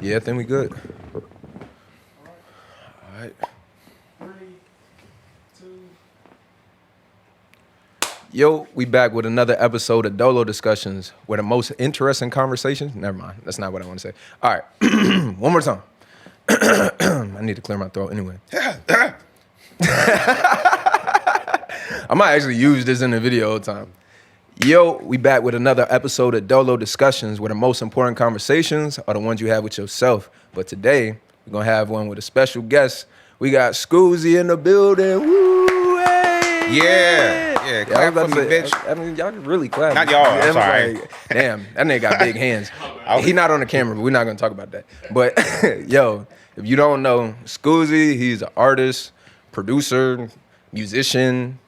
Yeah, I think we good. All right. 3, 2. Yo, we back with another episode of Dolo Discussions, where the most interesting conversations. Never mind, that's not what I want to say. All right, one more time. I need to clear my throat anyway. I might actually use this in the video all the time. Yo, we back with another episode of Dolo Discussions, where the most important conversations are the ones you have with yourself. But today, we're going to have one with a special guest. We got Skuzii in the building. Woo! Hey! Yeah, clap for me, bitch. I mean, y'all really clap. Not y'all, I'm sorry. Like, damn, that nigga got big hands. He not on the camera, but we're not going to talk about that. But, yo, if you don't know, Skuzii, he's an artist, producer, musician,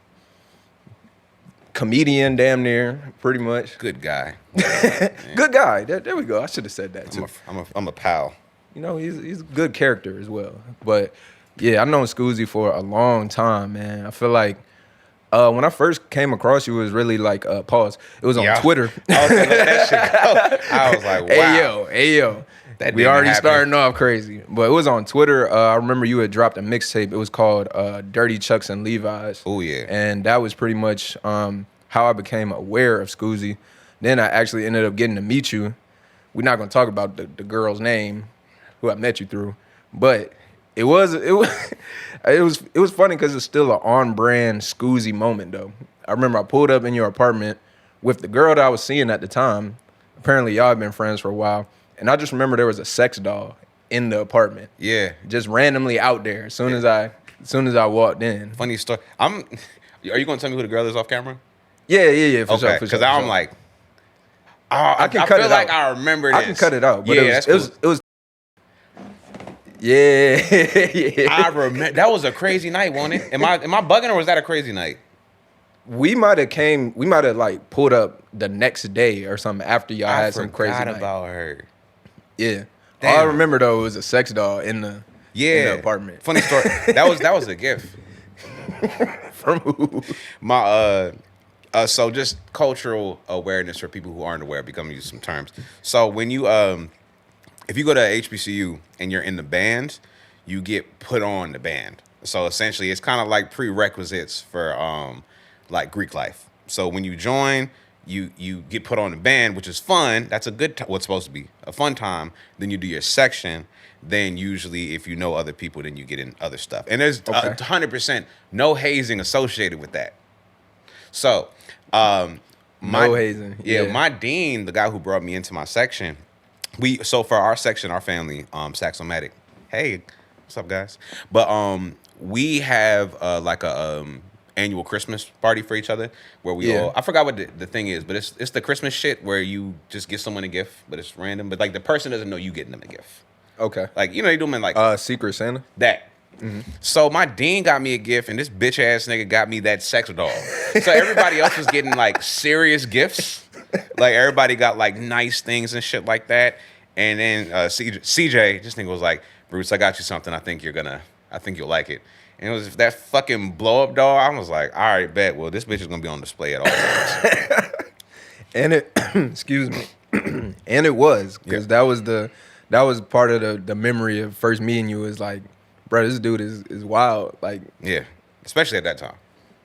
comedian, damn near, pretty much. Good guy. Good guy. There we go. I should have said that too. I'm a pal. You know, he's a good character as well. But yeah, I've known Skuzii for a long time, man. I feel like when I first came across you, it was really like pause. It was on Twitter. I was like, let that shit go. I was like, wow. Hey yo. That we already starting off crazy. But it was on Twitter. I remember you had dropped a mixtape. It was called Dirty Chucks and Levi's. Oh, yeah. And that was pretty much how I became aware of Skuzii. Then I actually ended up getting to meet you. We're not going to talk about the girl's name who I met you through. But it was funny because it's still an on-brand Skuzii moment, though. I remember I pulled up in your apartment with the girl that I was seeing at the time. Apparently, y'all have been friends for a while. And I just remember there was a sex doll in the apartment. Yeah. Just randomly out there as soon as I walked in. Funny story. Are you going to tell me who the girl is off camera? Yeah, for sure. Because I'm like, I can cut it out. I feel like I remember this. I can cut it out. But yeah, it was yeah. I remember. That was a crazy night, wasn't it? Am I bugging or was that a crazy night? We might have like pulled up the next day or something after y'all had some crazy night. I forgot about her. Yeah. Damn. All I remember though was a sex doll in the apartment. Funny story. That was a gift. From who? So just cultural awareness for people who aren't aware, becoming use some terms. So when you if you go to HBCU and you're in the band, you get put on the band. So essentially it's kind of like prerequisites for like Greek life. So when you join, you get put on the band, which is fun. That's a good what's supposed to be a fun time. Then you do your section. Then usually if you know other people, then you get in other stuff. And there's 100% no hazing associated with that. So no hazing. Yeah, my dean, the guy who brought me into my section, for our section, our family, Saxomatic. Hey, what's up, guys? But we have like a annual Christmas party for each other where we all, I forgot what the thing is, but it's the Christmas shit where you just get someone a gift, but it's random. But like the person doesn't know you getting them a gift. Okay. Like, you know, you do them in like Secret Santa? That. Mm-hmm. So my dean got me a gift, and this bitch ass nigga got me that sex doll. So everybody else was getting like serious gifts. Like everybody got like nice things and shit like that. And then CJ, this nigga was like, Bruce, I got you something. I think you'll like it. And it was that fucking blow up doll. I was like, all right, bet. Well, this bitch is gonna be on display at all times. And it, excuse me, and it was because that was part of the memory of first meeting you. Is like, bro, this dude is wild. Like, yeah, especially at that time.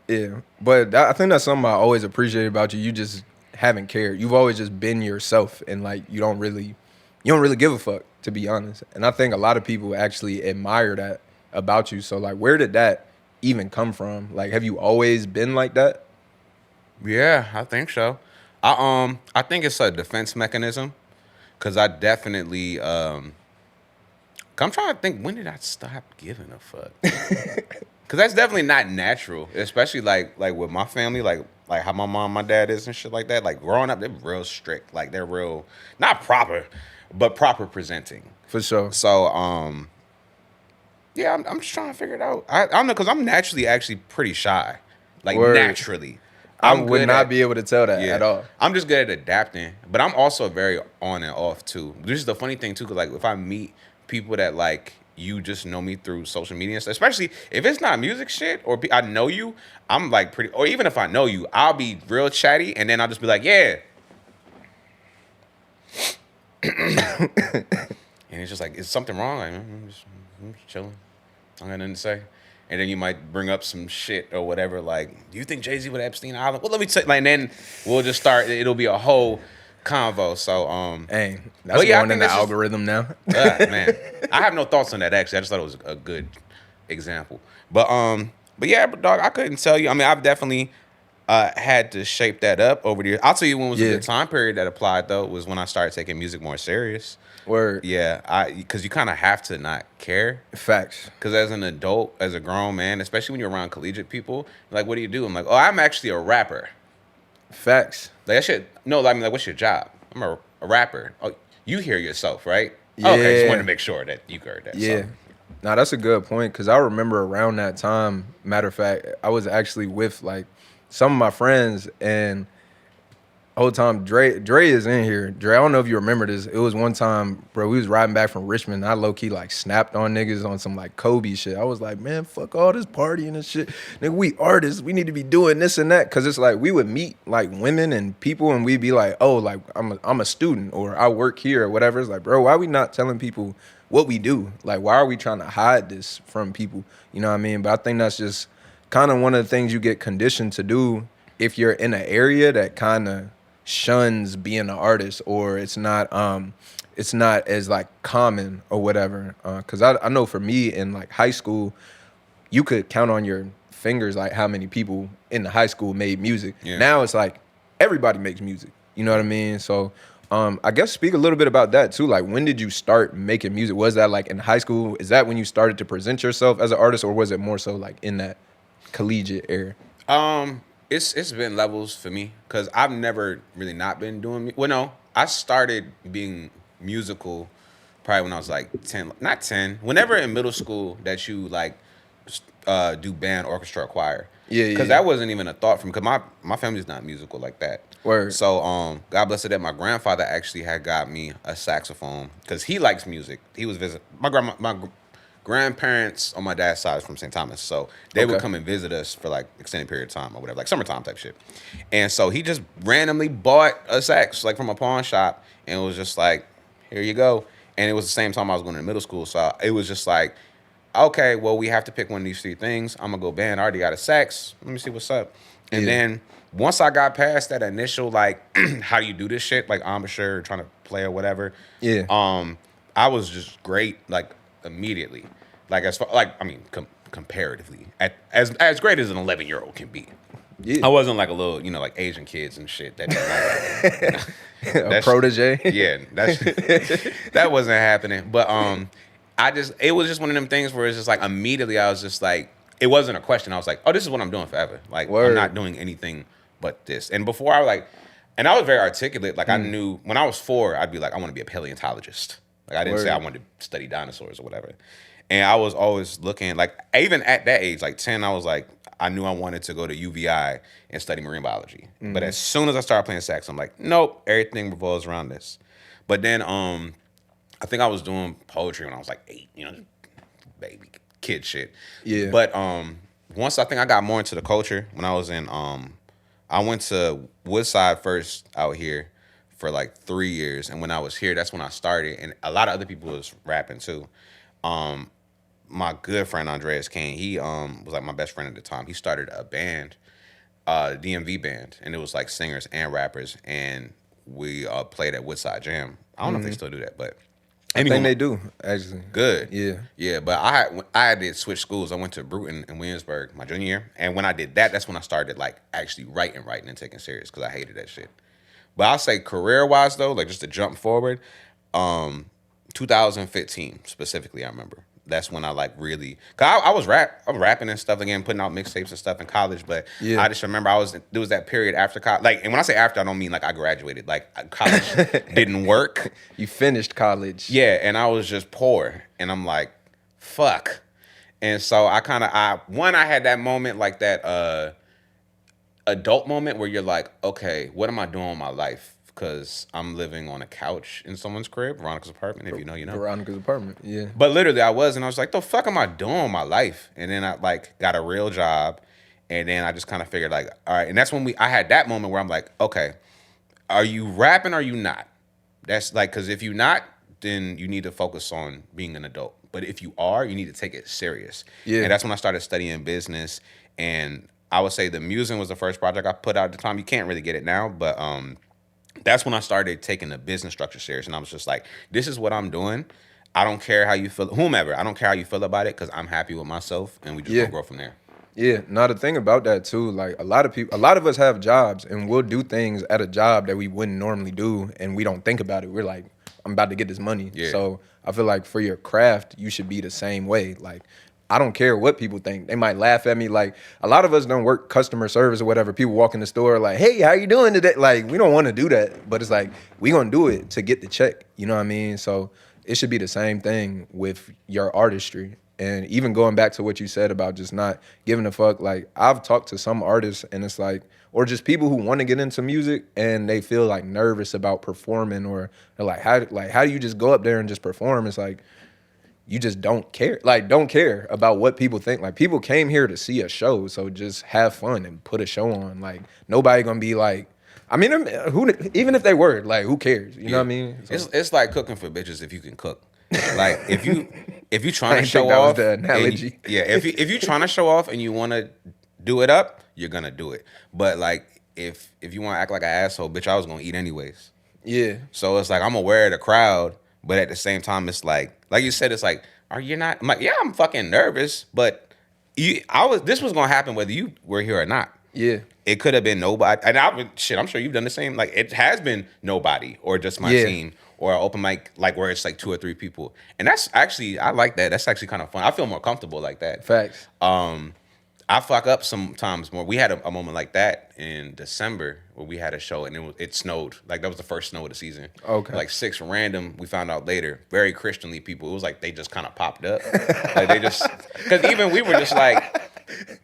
Yeah, but I think that's something I always appreciate about you. You just haven't cared. You've always just been yourself, and like you don't really give a fuck, to be honest. And I think a lot of people actually admire that about you. So like, where did that even come from? Like, have you always been like that? Yeah, I think so. I think it's a defense mechanism, because I definitely I'm trying to think, when did I stop giving a fuck? Because that's definitely not natural, especially like with my family, like how my mom, my dad is and shit like that. Like growing up, they're real strict. Like they're real, not proper, but proper presenting. For sure. So yeah, I'm just trying to figure it out. I don't know, because I'm naturally actually pretty shy. Like naturally. I would not be able to tell that at all. I'm just good at adapting, but I'm also very on and off too. This is the funny thing too, because like if I meet people that like you just know me through social media, especially if it's not music shit or I know you, I'm like pretty. Or even if I know you, I'll be real chatty, and then I'll just be like, yeah. And it's just like, is something wrong? Like, I'm just chilling. I got nothing to say. And then you might bring up some shit or whatever. Like, do you think Jay-Z would Epstein Island? Well, let me tell you. Like, and then we'll just start. It'll be a whole convo. So, Hey, that's but yeah, I going in think the that's just- algorithm now. man, I have no thoughts on that. Actually, I just thought it was a good example. But yeah, but dog, I couldn't tell you. I mean, I've definitely had to shape that up over the years. I'll tell you when was a good time period that applied though was when I started taking music more serious. Word. Yeah, because you kind of have to not care. Facts. Because as an adult, as a grown man, especially when you're around collegiate people, like, what do you do? I'm like, oh, I'm actually a rapper. Facts. Like, that shit. No, I mean, like, what's your job? I'm a rapper. Oh, you hear yourself, right? Yeah. Okay, just wanted to make sure that you heard that. Yeah. So. Now that's a good point because I remember around that time, matter of fact, I was actually with like some of my friends and whole time Dre is in here. Dre, I don't know if you remember this. It was one time, bro, we was riding back from Richmond and I low-key like snapped on niggas on some like Kobe shit. I was like, man, fuck all this partying and shit. Nigga, we artists. We need to be doing this and that. Cause it's like we would meet like women and people and we'd be like, oh, like I'm a student or I work here or whatever. It's like, bro, why are we not telling people what we do? Like, why are we trying to hide this from people? You know what I mean? But I think that's just kind of one of the things you get conditioned to do if you're in an area that kind of shuns being an artist or it's not as like common or whatever. Cause I know for me in like high school, you could count on your fingers like how many people in the high school made music. Yeah. Now it's like everybody makes music. You know what I mean? So I guess speak a little bit about that too. Like, when did you start making music? Was that like in high school? Is that when you started to present yourself as an artist, or was it more so like in that collegiate era? It's been levels for me because I've never really not been doing. Well, no, I started being musical probably when I was like 10, not 10. Whenever in middle school that you like do band, orchestra, or choir. Yeah, because that wasn't even a thought for me. Because my family's not musical like that. Word. So God bless it that my grandfather actually had got me a saxophone because he likes music. He was visiting my grandparents on my dad's side is from St. Thomas, so they would come and visit us for like extended period of time or whatever, like summertime type shit. And so he just randomly bought a sax like from a pawn shop, and it was just like, here you go. And it was the same time I was going to middle school, so it was just like, okay, well, we have to pick one of these three things. I'm gonna go band. I already got a sax. Let me see what's up. And then once I got past that initial like, how do you do this shit, like amateur trying to play or whatever. Yeah. I was just great like immediately, like as far like I mean comparatively as great as an 11-year-old can be. Yeah. I wasn't like a little like Asian kids and shit that didn't like, a protege. Yeah, that wasn't happening. But it was just one of them things where it's just like immediately I was just like, it wasn't a question. I was like, oh, this is what I'm doing forever. Like, I'm not doing anything but this. And before I was like, and I was very articulate. Like I knew when I was 4, I'd be like, I want to be a paleontologist. Like I didn't say I wanted to study dinosaurs or whatever. And I was always looking, like even at that age, like 10, I was like, I knew I wanted to go to UVI and study marine biology. But as soon as I started playing sax, I'm like, nope, everything revolves around this. But then I think I was doing poetry when I was like 8, baby kid shit. Yeah. But once I think I got more into the culture when I was in I went to Woodside first out here for like 3 years, and when I was here, that's when I started, and a lot of other people was rapping too. My good friend Andreas Kane, he was like my best friend at the time. He started a band, DMV band, and it was like singers and rappers, and we played at Woodside Jam. I don't know if they still do that, but I think they do, actually. Good. Yeah. Yeah, but I did switch schools. I went to Bruton in Williamsburg my junior year, and when I did that, that's when I started like actually writing and taking serious because I hated that shit. But I'll say career-wise though, like just to jump forward, 2015 specifically, I remember. That's when I like really, cause I was rapping and stuff again, putting out mixtapes and stuff in college. But I just remember there was that period after college. Like, and when I say after, I don't mean like I graduated. Like college didn't work. You finished college. Yeah, and I was just poor, and I'm like, fuck. And so I had that moment, like that adult moment where you're like, okay, what am I doing with my life? Because I'm living on a couch in someone's crib, Veronica's apartment, if you know, you know. Veronica's apartment, yeah. But literally I was like, the fuck am I doing with my life? And then I like got a real job, and then I just kind of figured like, all right. And that's when I had that moment where I'm like, okay, are you rapping or are you not? That's like, because if you're not, then you need to focus on being an adult. But if you are, you need to take it serious. Yeah. And that's when I started studying business. And I would say the musing was the first project I put out at the time. You can't really get it now, but that's when I started taking the business structure serious. And I was just like, this is what I'm doing. I don't care how you feel, whomever. I don't care how you feel about it because I'm happy with myself, and we just gonna grow from there. Yeah, now the thing about that too, like a lot of us have jobs and we'll do things at a job that we wouldn't normally do and we don't think about it. We're like, I'm about to get this money. Yeah. So I feel like for your craft, you should be the same way. Like, I don't care what people think. They might laugh at me. Like, a lot of us don't work customer service or whatever. People walk in the store like, hey, how you doing today? Like, we don't want to do that. But it's like, we gonna do it to get the check. You know what I mean? So it should be the same thing with your artistry. And even going back to what you said about just not giving a fuck, like I've talked to some artists and it's like, or just people who want to get into music and they feel like nervous about performing, or they're like, how do you just go up there and just perform? It's like, you just don't care. Like, don't care about what people think. Like, people came here to see a show, so just have fun and put a show on. Like, nobody gonna be like, I mean, even if they were, like, who cares? You know what I mean? So, It's like cooking for bitches if you can cook. Like if you trying I to show think that was off, the and analogy. if you trying to show off and you want to do it up, you're gonna do it. But like if you want to act like an asshole, bitch, I was gonna eat anyways. yeah. So it's like I'm aware of the crowd, but at the same time, it's like you said, it's like, are you not? I'm like, yeah, I'm fucking nervous, but this was gonna happen whether you were here or not. Yeah. It could have been nobody, and I'm sure you've done the same. Like it has been nobody or just my team or an open mic, like where it's like 2 or 3 people, and that's actually, I like that. That's actually kind of fun. I feel more comfortable like that. Facts. I fuck up sometimes more. We had a moment like that in December where we had a show and it snowed. Like that was the first snow of the season. Okay. Like 6 random, we found out later, very Christianly people. It was like they just kind of popped up. Like they just, because even we were just like,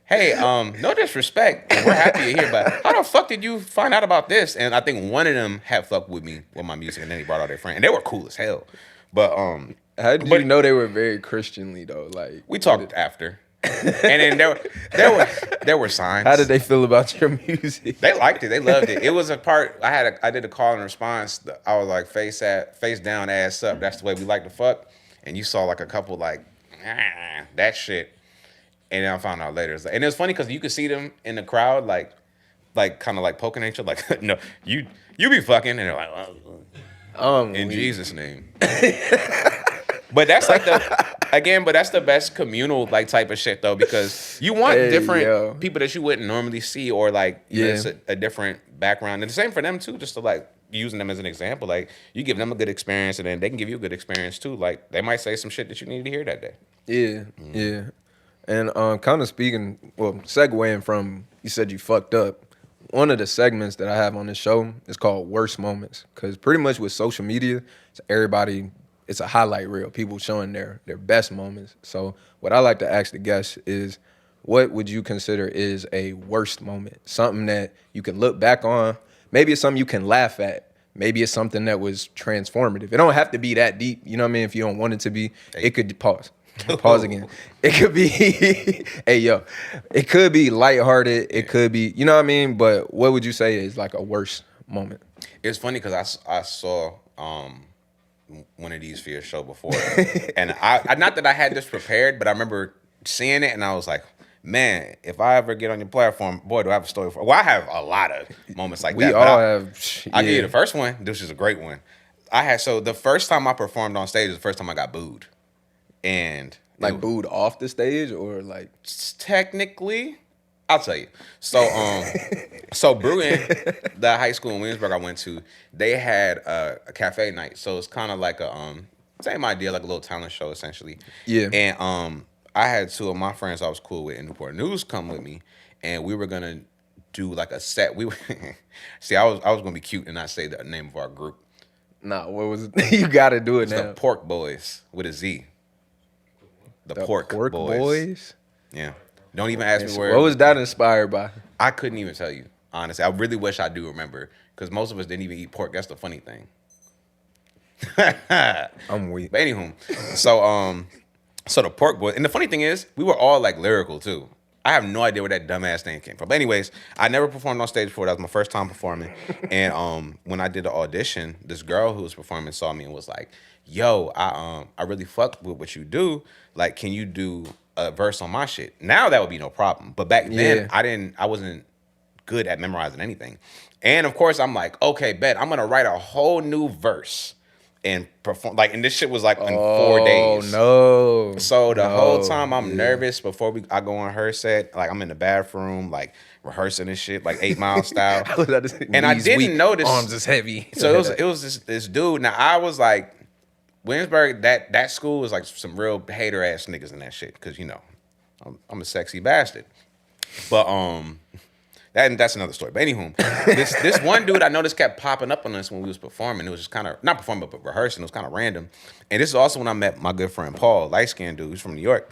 hey, no disrespect, we're happy you're here, but how the fuck did you find out about this? And I think one of them had fucked with me with my music, and then he brought out their friend, and they were cool as hell. But How did you know they were very Christianly though? Like, we talked after. And then there were signs. how did they feel about your music? They liked it. They loved it. It was a part. I did a call and response. I was like, face down, ass up. That's the way we like to fuck. And you saw like a couple like that shit. And then I found out later. And it was funny because you could see them in the crowd, like kind of like poking at each other, like, no, you be fucking, and they're like, in Jesus' name. But that's like but that's the best communal like type of shit though, because you want different people that you wouldn't normally see, or like it's a different background, and the same for them too. Just to like using them as an example, like you give them a good experience, and then they can give you a good experience too. Like they might say some shit that you need to hear that day. Yeah, yeah. And kind of segueing from, you said you fucked up. One of the segments that I have on this show is called Worst Moments, because pretty much with social media, it's a highlight reel, people showing their best moments. So what I like to ask the guests is, what would you consider is a worst moment? Something that you can look back on. Maybe it's something you can laugh at. Maybe it's something that was transformative. It don't have to be that deep, you know what I mean? If you don't want it to be, it could pause. Pause again. It could be, it could be lighthearted. It could be, you know what I mean? But what would you say is like a worst moment? It's funny because I saw one of these for your show before, and I not that I had this prepared, but I remember seeing it and I was like, man, if I ever get on your platform, boy, do I have a story for. Well, I have a lot of moments like that. We all have. I'll give you the first one. This is a great one. So the first time I performed on stage is the first time I got booed. And like booed off the stage, or like technically, I'll tell you. So Bruin, the high school in Williamsburg I went to, they had a cafe night. So it's kind of like a same idea, like a little talent show essentially. Yeah. And I had 2 of my friends I was cool with in Newport News come with me, and we were gonna do like a set. We were see, I was gonna be cute and not say the name of our group. Nah, what was it? You gotta do it It's now. the Pork Boys with a Z. The Pork Boys. Yeah. Don't even ask me where. What was that inspired by? I couldn't even tell you, honestly. I really wish I do remember, because most of us didn't even eat pork. That's the funny thing. I'm weak. But anywho, so the Pork Boys, and the funny thing is, we were all like lyrical too. I have no idea where that dumbass thing came from. But anyways, I never performed on stage before. That was my first time performing. And when I did the audition, this girl who was performing saw me and was like, "Yo, I really fuck with what you do. Like, can you do a verse on my shit?" Now that would be no problem. But back then, I wasn't good at memorizing anything. And of course, I'm like, okay, bet I'm gonna write a whole new verse and perform. Like, and this shit was like in 4 days. Oh no! So the whole time I'm nervous before I go on her set. Like, I'm in the bathroom, like rehearsing this shit, like 8 Mile style. And I didn't notice arms is heavy. So it was this dude. Now I was like, Williamsburg, that school was like some real hater ass niggas in that shit. Cause you know, I'm a sexy bastard. But that's another story. But anywho, this one dude I noticed kept popping up on us when we was performing. It was just kind of, not performing, but rehearsing. It was kind of random. And this is also when I met my good friend Paul, light-skinned dude. He's from New York.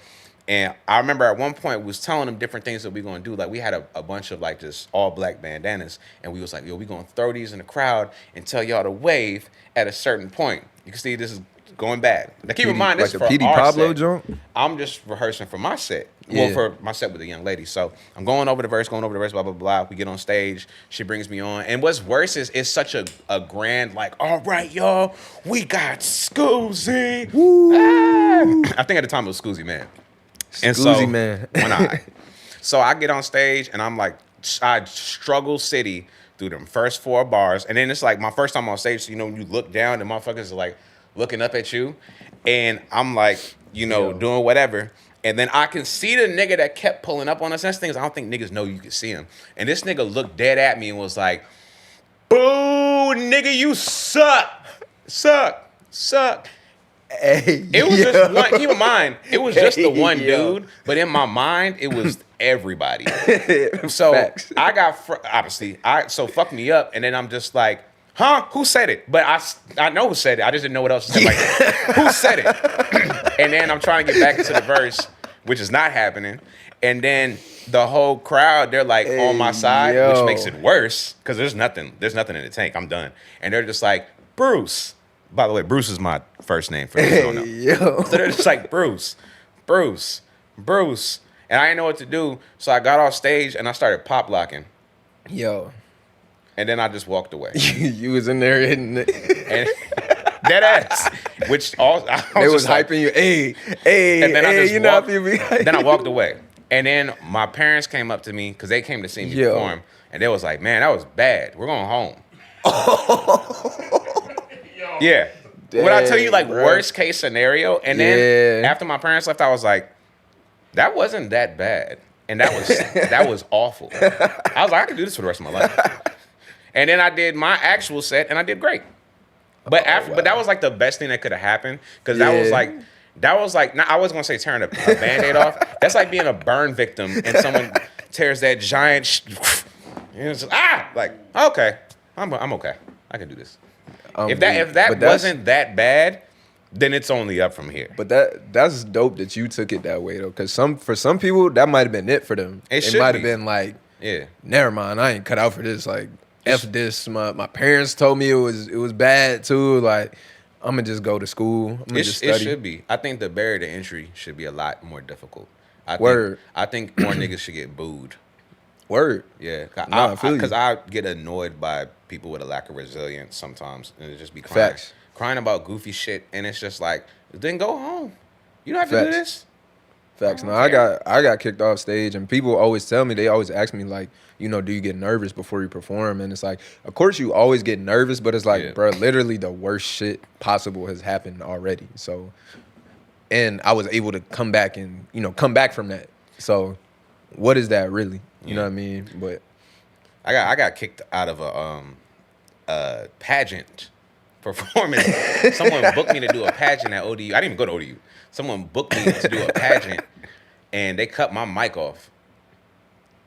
And I remember at one point we was telling him different things that we gonna do. Like, we had a bunch of like just all black bandanas. And we was like, yo, we gonna throw these in the crowd and tell y'all to wave at a certain point. You can see this is going bad. Now keep in mind, this is for P.D. our Pablo set. joint? I'm just rehearsing for my set. Yeah. Well, for my set with a young lady. So I'm going over the verse, blah, blah, blah. We get on stage. She brings me on. And what's worse is it's such a grand, like, all right, y'all, we got Skuzii. Ah. I think at the time it was Skuzii, man. And Skuzii, so, man. So I get on stage and I'm like, I struggle city through them first 4 bars. And then it's like my first time on stage, so, you know, when you look down, the motherfuckers are like looking up at you. And I'm like, you know, doing whatever. And then I can see the nigga that kept pulling up on us. That's things I don't think niggas know you can see him. And this nigga looked dead at me and was like, "Boo, nigga, you suck. Hey, It was just one, keep in mind, it was just the one dude, but in my mind, it was everybody. So Facts. I got, so fuck me up. And then I'm just like, huh? Who said it? But I know who said it. I just didn't know what else to say. Like, who said it? And then I'm trying to get back into the verse, which is not happening. And then the whole crowd, they're like on my side, which makes it worse because there's nothing in the tank. I'm done. And they're just like, Bruce. By the way, Bruce is my first name for those who don't know. Yo. So they're just like, Bruce. And I didn't know what to do. So I got off stage and I started pop locking. Yo. And then I just walked away. You was in there hitting it. And dead ass. Which all They was hyping you. Hey, and then I just you know how walked, people be hyping. Then I walked away. And then my parents came up to me because they came to see me perform. And they was like, man, that was bad. We're going home. Yeah. When I tell you, like, worst case scenario. And then after my parents left, I was like, that wasn't that bad. And that was awful. I was like, I can do this for the rest of my life. And then I did my actual set, and I did great. But but that was like the best thing that could have happened because that was like now, I wasn't gonna say tearing a Band-Aid off. That's like being a burn victim and someone tears that giant. And it's just, like, okay, I'm okay. I can do this. If that wasn't that bad, then it's only up from here. But that's dope that you took it that way though, because for some people that might have been it for them. It might have been like, never mind, I ain't cut out for this. Like, F this. My parents told me it was bad too. Like, I'm gonna just go to school. I'm gonna just study. It should be. I think the barrier to entry should be a lot more difficult. I think more niggas should get booed. Word. Yeah. Because I get annoyed by people with a lack of resilience sometimes, and it just be crying about goofy shit, and it's just like, then go home. You don't have to do this. Facts. No, I got kicked off stage, and people always tell me, they always ask me, like, you know, do you get nervous before you perform? And it's like, of course you always get nervous, but it's like, bro, literally the worst shit possible has happened already. So, and I was able to come back from that. So, what is that really? You know what I mean? But I got kicked out of a pageant performance. Someone booked me to do a pageant at ODU. I didn't even go to ODU. Someone booked me to do a pageant, and they cut my mic off.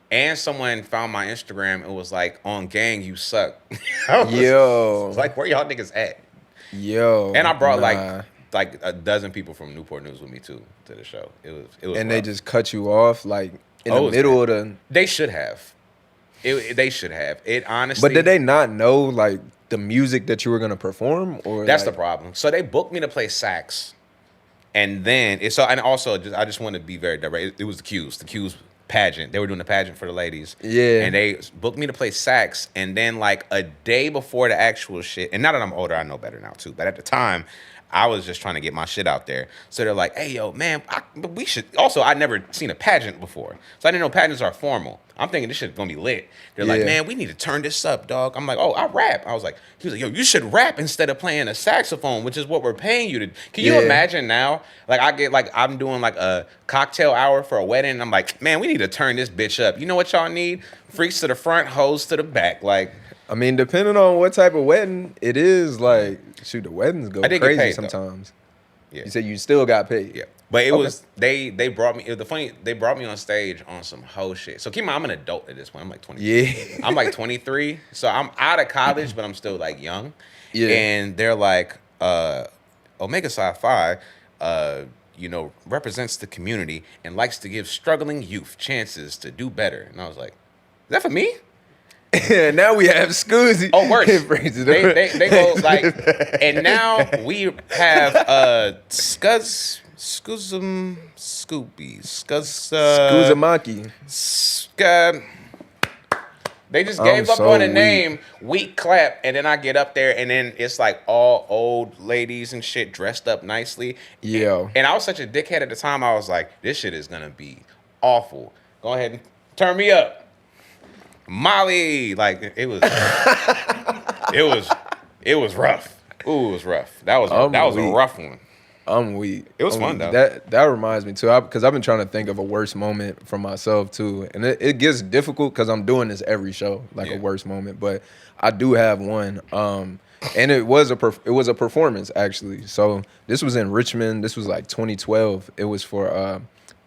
And someone found my Instagram and was like, "On gang, you suck." I was like, where y'all niggas at? Yo. And I brought like a dozen people from Newport News with me too to the show. It was. And rough. they just cut you off like in the middle of the. They should have. They should have. It honestly. But did they not know like the music that you were gonna perform? Or that's the problem. So they booked me to play sax, and then I just want to be very direct. It was the Q's. The Q's pageant. They were doing the pageant for the ladies. Yeah. And they booked me to play sax. And then like a day before the actual shit, and now that I'm older, I know better now too. But at the time, I was just trying to get my shit out there. So they're like, hey, yo, man, we should. Also, I'd never seen a pageant before. So I didn't know pageants are formal. I'm thinking this shit's going to be lit. They're like, Yeah. man, we need to turn this up, dog. I'm like, oh, I rap. I was like, he was like, yo, you should rap instead of playing a saxophone, which is what we're paying you to. Can you Yeah. imagine now? Like, I'm doing like a cocktail hour for a wedding. And I'm like, man, we need to turn this bitch up. You know what y'all need? Freaks to the front, hoes to the back. Like, I mean, depending on what type of wedding it is, like, shoot, the weddings go I did get crazy paid, though. sometimes. yeah. You said you still got paid. Yeah, but it Okay. was they brought me. They brought me on stage on some hoe shit. So keep in mind, I'm an adult at this point. I'm like 20. Yeah. I'm like 23. So I'm out of college, but I'm still like young. Yeah. And they're like, Omega Sci-Fi, represents the community and likes to give struggling youth chances to do better. And I was like, is that for me? Now we have Skuzii. Oh, worse. Phrases. They go like, and now we have Skuzamaki. They just I'm gave up so on a weak. name, weak clap, and then I get up there, and then it's like all old ladies and shit dressed up nicely. Yo. And I was such a dickhead at the time. I was like, this shit is gonna be awful. Go ahead and turn me up. Molly, like it was rough. Ooh, it was rough. That was a weak. rough one. I'm weak. It was I'm fun, weak. though. That reminds me too, because I've been trying to think of a worse moment for myself too, and it gets difficult because I'm doing this every show, like Yeah. a worse moment. But I do have one, and it was a performance actually. So this was in Richmond. This was like 2012. It was for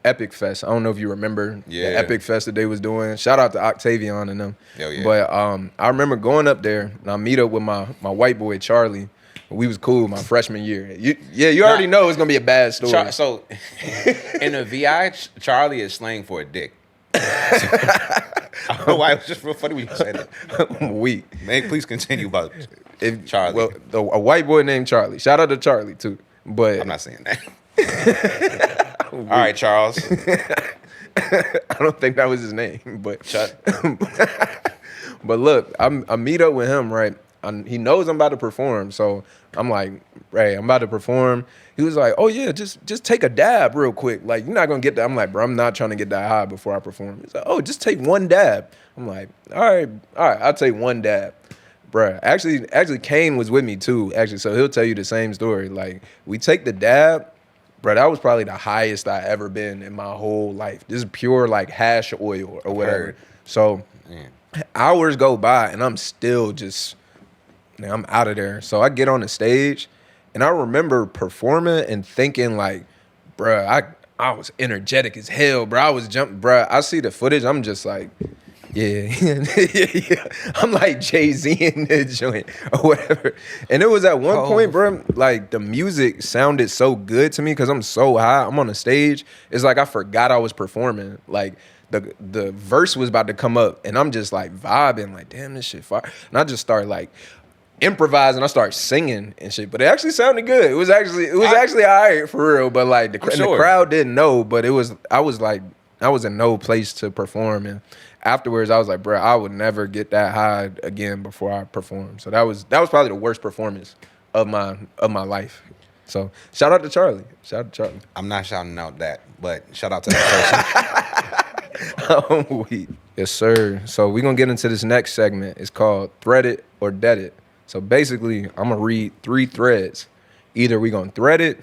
Epic Fest. I don't know if you remember Yeah. the Epic Fest that they was doing. Shout out to Octavian and them. Hell yeah. But I remember going up there and I meet up with my white boy Charlie. We was cool my freshman year. You already know it's gonna be a bad story. So in the VI, Charlie is slang for a dick. I don't know why it was just real funny when you said that. I'm weak. Man, please continue about Charlie. Well, a white boy named Charlie. Shout out to Charlie too. But I'm not saying that. All right, Charles. I don't think that was his name. But Shut. But look, I meet up with him, right? He knows I'm about to perform, so I'm like, Ray, I'm about to perform. He was like, oh yeah, just take a dab real quick. Like, you're not gonna get that. I'm like, bro, I'm not trying to get that high before I perform. He's like, oh, just take one dab. I'm like, all right, I'll take one dab. Bruh, actually Kane was with me too, actually, so he'll tell you the same story. Like, we take the dab, bro, that was probably the highest I ever been in my whole life. This is pure like hash oil or whatever. Heard. So hours go by and I'm still just, man, I'm out of there. So I get on the stage and I remember performing and thinking like, bruh, I was energetic as hell, bro. I was jumping, bruh. I see the footage, I'm just like, yeah. I'm like Jay-Z in the joint or whatever. And it was at one point, bro, like the music sounded so good to me because I'm so high. I'm on the stage. It's like I forgot I was performing. Like the verse was about to come up and I'm just like vibing, like, damn, this shit fire. And I just start like improvising. I start singing and shit. But it actually sounded good. It was actually all right for real. But like the crowd didn't know, but I was in no place to perform. And afterwards, I was like, bro, I would never get that high again before I perform. So that was probably the worst performance of my life. So shout out to Charlie. I'm not shouting out that, but shout out to that person. I'm weak. Yes, sir. So we're going to get into this next segment. It's called Thread It or Dead It. So basically, I'm going to read 3 threads. Either we're going to thread it,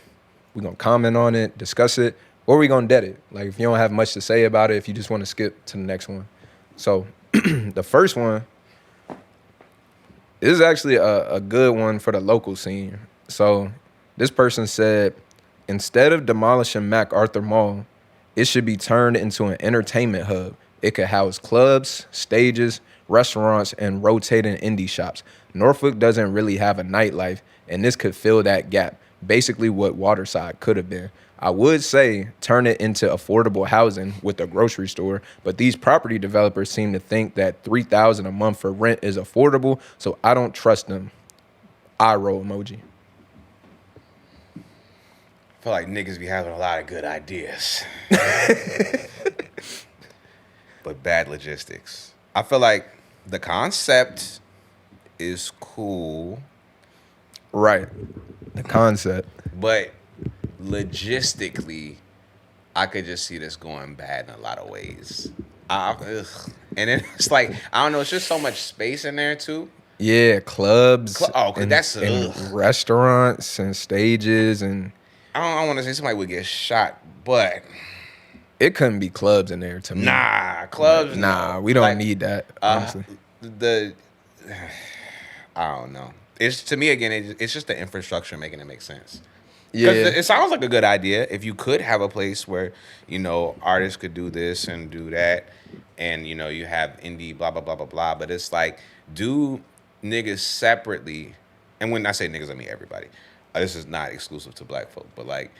we're going to comment on it, discuss it, or we're going to dead it. Like, if you don't have much to say about it, if you just want to skip to the next one. So the first one is actually a good one for the local scene. So this person said, instead of demolishing MacArthur Mall, it should be turned into an entertainment hub. It could house clubs, stages, restaurants, and rotating indie shops. Norfolk doesn't really have a nightlife, and this could fill that gap. Basically what Waterside could have been. I would say turn it into affordable housing with a grocery store, but these property developers seem to think that $3,000 a month for rent is affordable, so I don't trust them. Eye roll emoji. I feel like niggas be having a lot of good ideas. but bad logistics. I feel like the concept is cool, Right. The concept. but logistically, I could just see this going bad in a lot of ways. Ugh. And then it's like, I don't know, it's just so much space in there too. Yeah, clubs Oh, cause that's and ugh. restaurants and stages, and I don't want to say somebody would get shot, but it couldn't be clubs in there to me. nah, clubs. Nah, No. we don't Like, need that, honestly. the I don't know. It's to me again. It's just the infrastructure making it make sense. Because Yeah, it sounds like a good idea if you could have a place where artists could do this and do that, and you have indie blah blah blah blah blah. But it's like do niggas separately, and when I say niggas, I mean everybody. This is not exclusive to black folk, but like,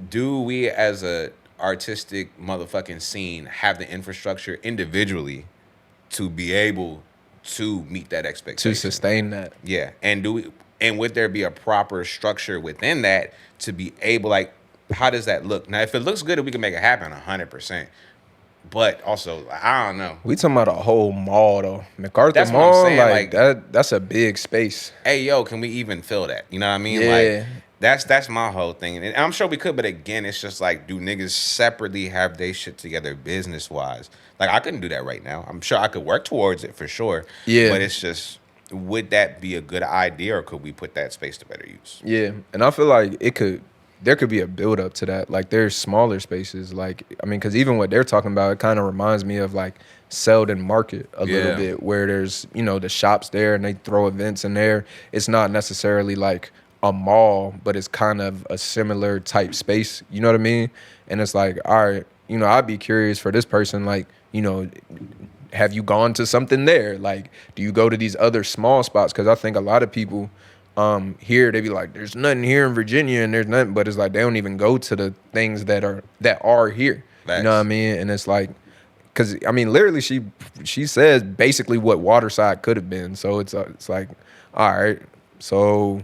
do we as a artistic motherfucking scene have the infrastructure individually to be able to meet that expectation? to sustain that. Yeah, and would there be a proper structure within that to be able, like, how does that look? Now, if it looks good, we can make it happen 100%. But also, I don't know. We talking about a whole mall though. MacArthur That's what I'm Mall, saying, like like- that's a big space. Hey, yo, can we even fill that? You know what I mean? Yeah. Like, that's my whole thing, and I'm sure we could. But again, it's just like, do niggas separately have they shit together business wise? Like, I couldn't do that right now. I'm sure I could work towards it for sure. Yeah. But it's just, would that be a good idea, or could we put that space to better use? Yeah, and I feel like there could be a build up to that. Like there's smaller spaces. Like I mean, because even what they're talking about, it kind of reminds me of like Selden Market a little Yeah. bit, where there's the shops there and they throw events in there. It's not necessarily like a mall, but it's kind of a similar type space. You know what I mean? And it's like, all right, I'd be curious for this person, like, have you gone to something there? Like, do you go to these other small spots? Because I think a lot of people here, they be like, there's nothing here in Virginia and there's nothing, but it's like they don't even go to the things that are here. Facts. You know what I mean? And it's like, because I mean, literally, she says basically what Waterside could have been. So it's like, all right, so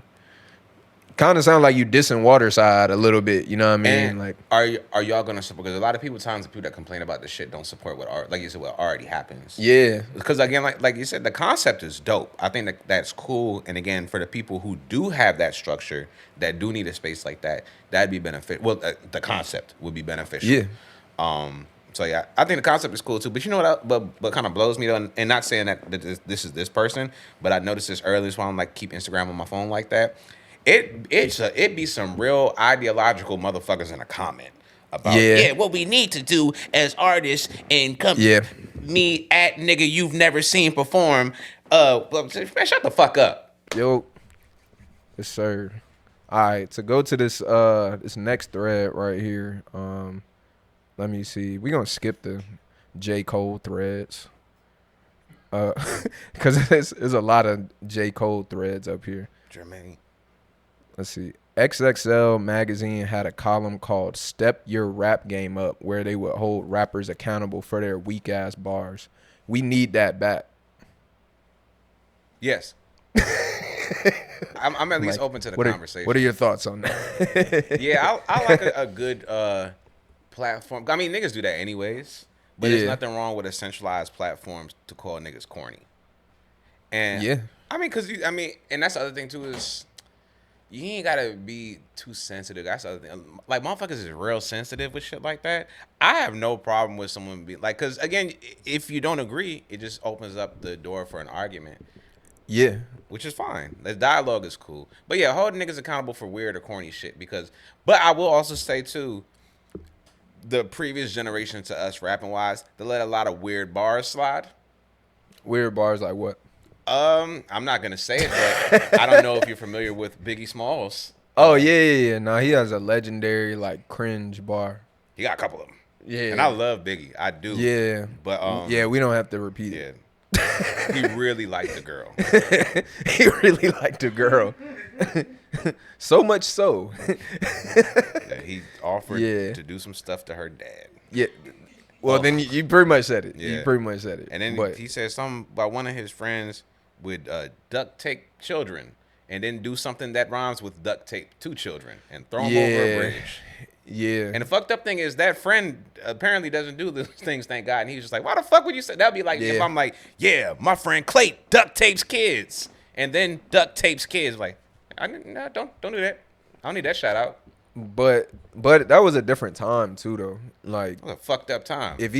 kind of sound like you dissing Waterside a little bit. You know what I mean? And Like, are y'all gonna support? Because a lot of people, the people that complain about this shit don't support like you said, what already happens. yeah, Because again, like you said, the concept is dope. I think that's cool. And again, for the people who do have that structure, that do need a space like that, that'd be beneficial. Well, the concept would be beneficial. Yeah. So yeah, I think the concept is cool too. But you know what? But kind of blows me though, and not saying that this is this person, but I noticed this earlier. So I'm like, keep Instagram on my phone like that. It be some real ideological motherfuckers in a comment about what we need to do as artists and come me at nigga you've never seen perform. Man, shut the fuck up. Yo, yes sir. All right, to go to this next thread right here. Let me see. We're gonna skip the J. Cole threads. Because there's a lot of J. Cole threads up here. Jermaine. Let's see. XXL magazine had a column called "Step Your Rap Game Up," where they would hold rappers accountable for their weak ass bars. We need that back. Yes. I'm at least Like, open to the what conversation. What are your thoughts on that? Yeah, I like a good platform. I mean, niggas do that anyways, but there's nothing wrong with a centralized platform to call niggas corny. And Yeah. I mean, and that's the other thing too is you ain't gotta be too sensitive. That's the other thing. Like, motherfuckers is real sensitive with shit like that. I have no problem with someone being like, because again, if you don't agree, it just opens up the door for an argument. Yeah. Which is fine. The dialogue is cool. But yeah, hold niggas accountable for weird or corny shit. But I will also say too, the previous generation to us rapping wise, they let a lot of weird bars slide. Weird bars like what? I'm not gonna say it, but I don't know if you're familiar with Biggie Smalls. Oh yeah. Nah, he has a legendary like cringe bar. He got a couple of them. Yeah. And I love Biggie. I do. Yeah. But yeah, we don't have to repeat it. Yeah. He really liked the girl. He really liked a girl. So much so. Yeah, he offered to do some stuff to her dad. Yeah. Well, then you pretty much said it. Yeah. You pretty much said it. And then he said something about one of his friends would duct tape children and then do something that rhymes with duct tape to children and throw them over a bridge. Yeah. And the fucked up thing is that friend apparently doesn't do those things, thank God. And he was just like, why the fuck would you say? That'd be like if Yeah. I'm like, yeah, my friend Clay duct tapes kids. And then duct tapes kids. Like, no, don't do that. I don't need that shout out. But that was a different time too, though. Like, What a fucked up time. if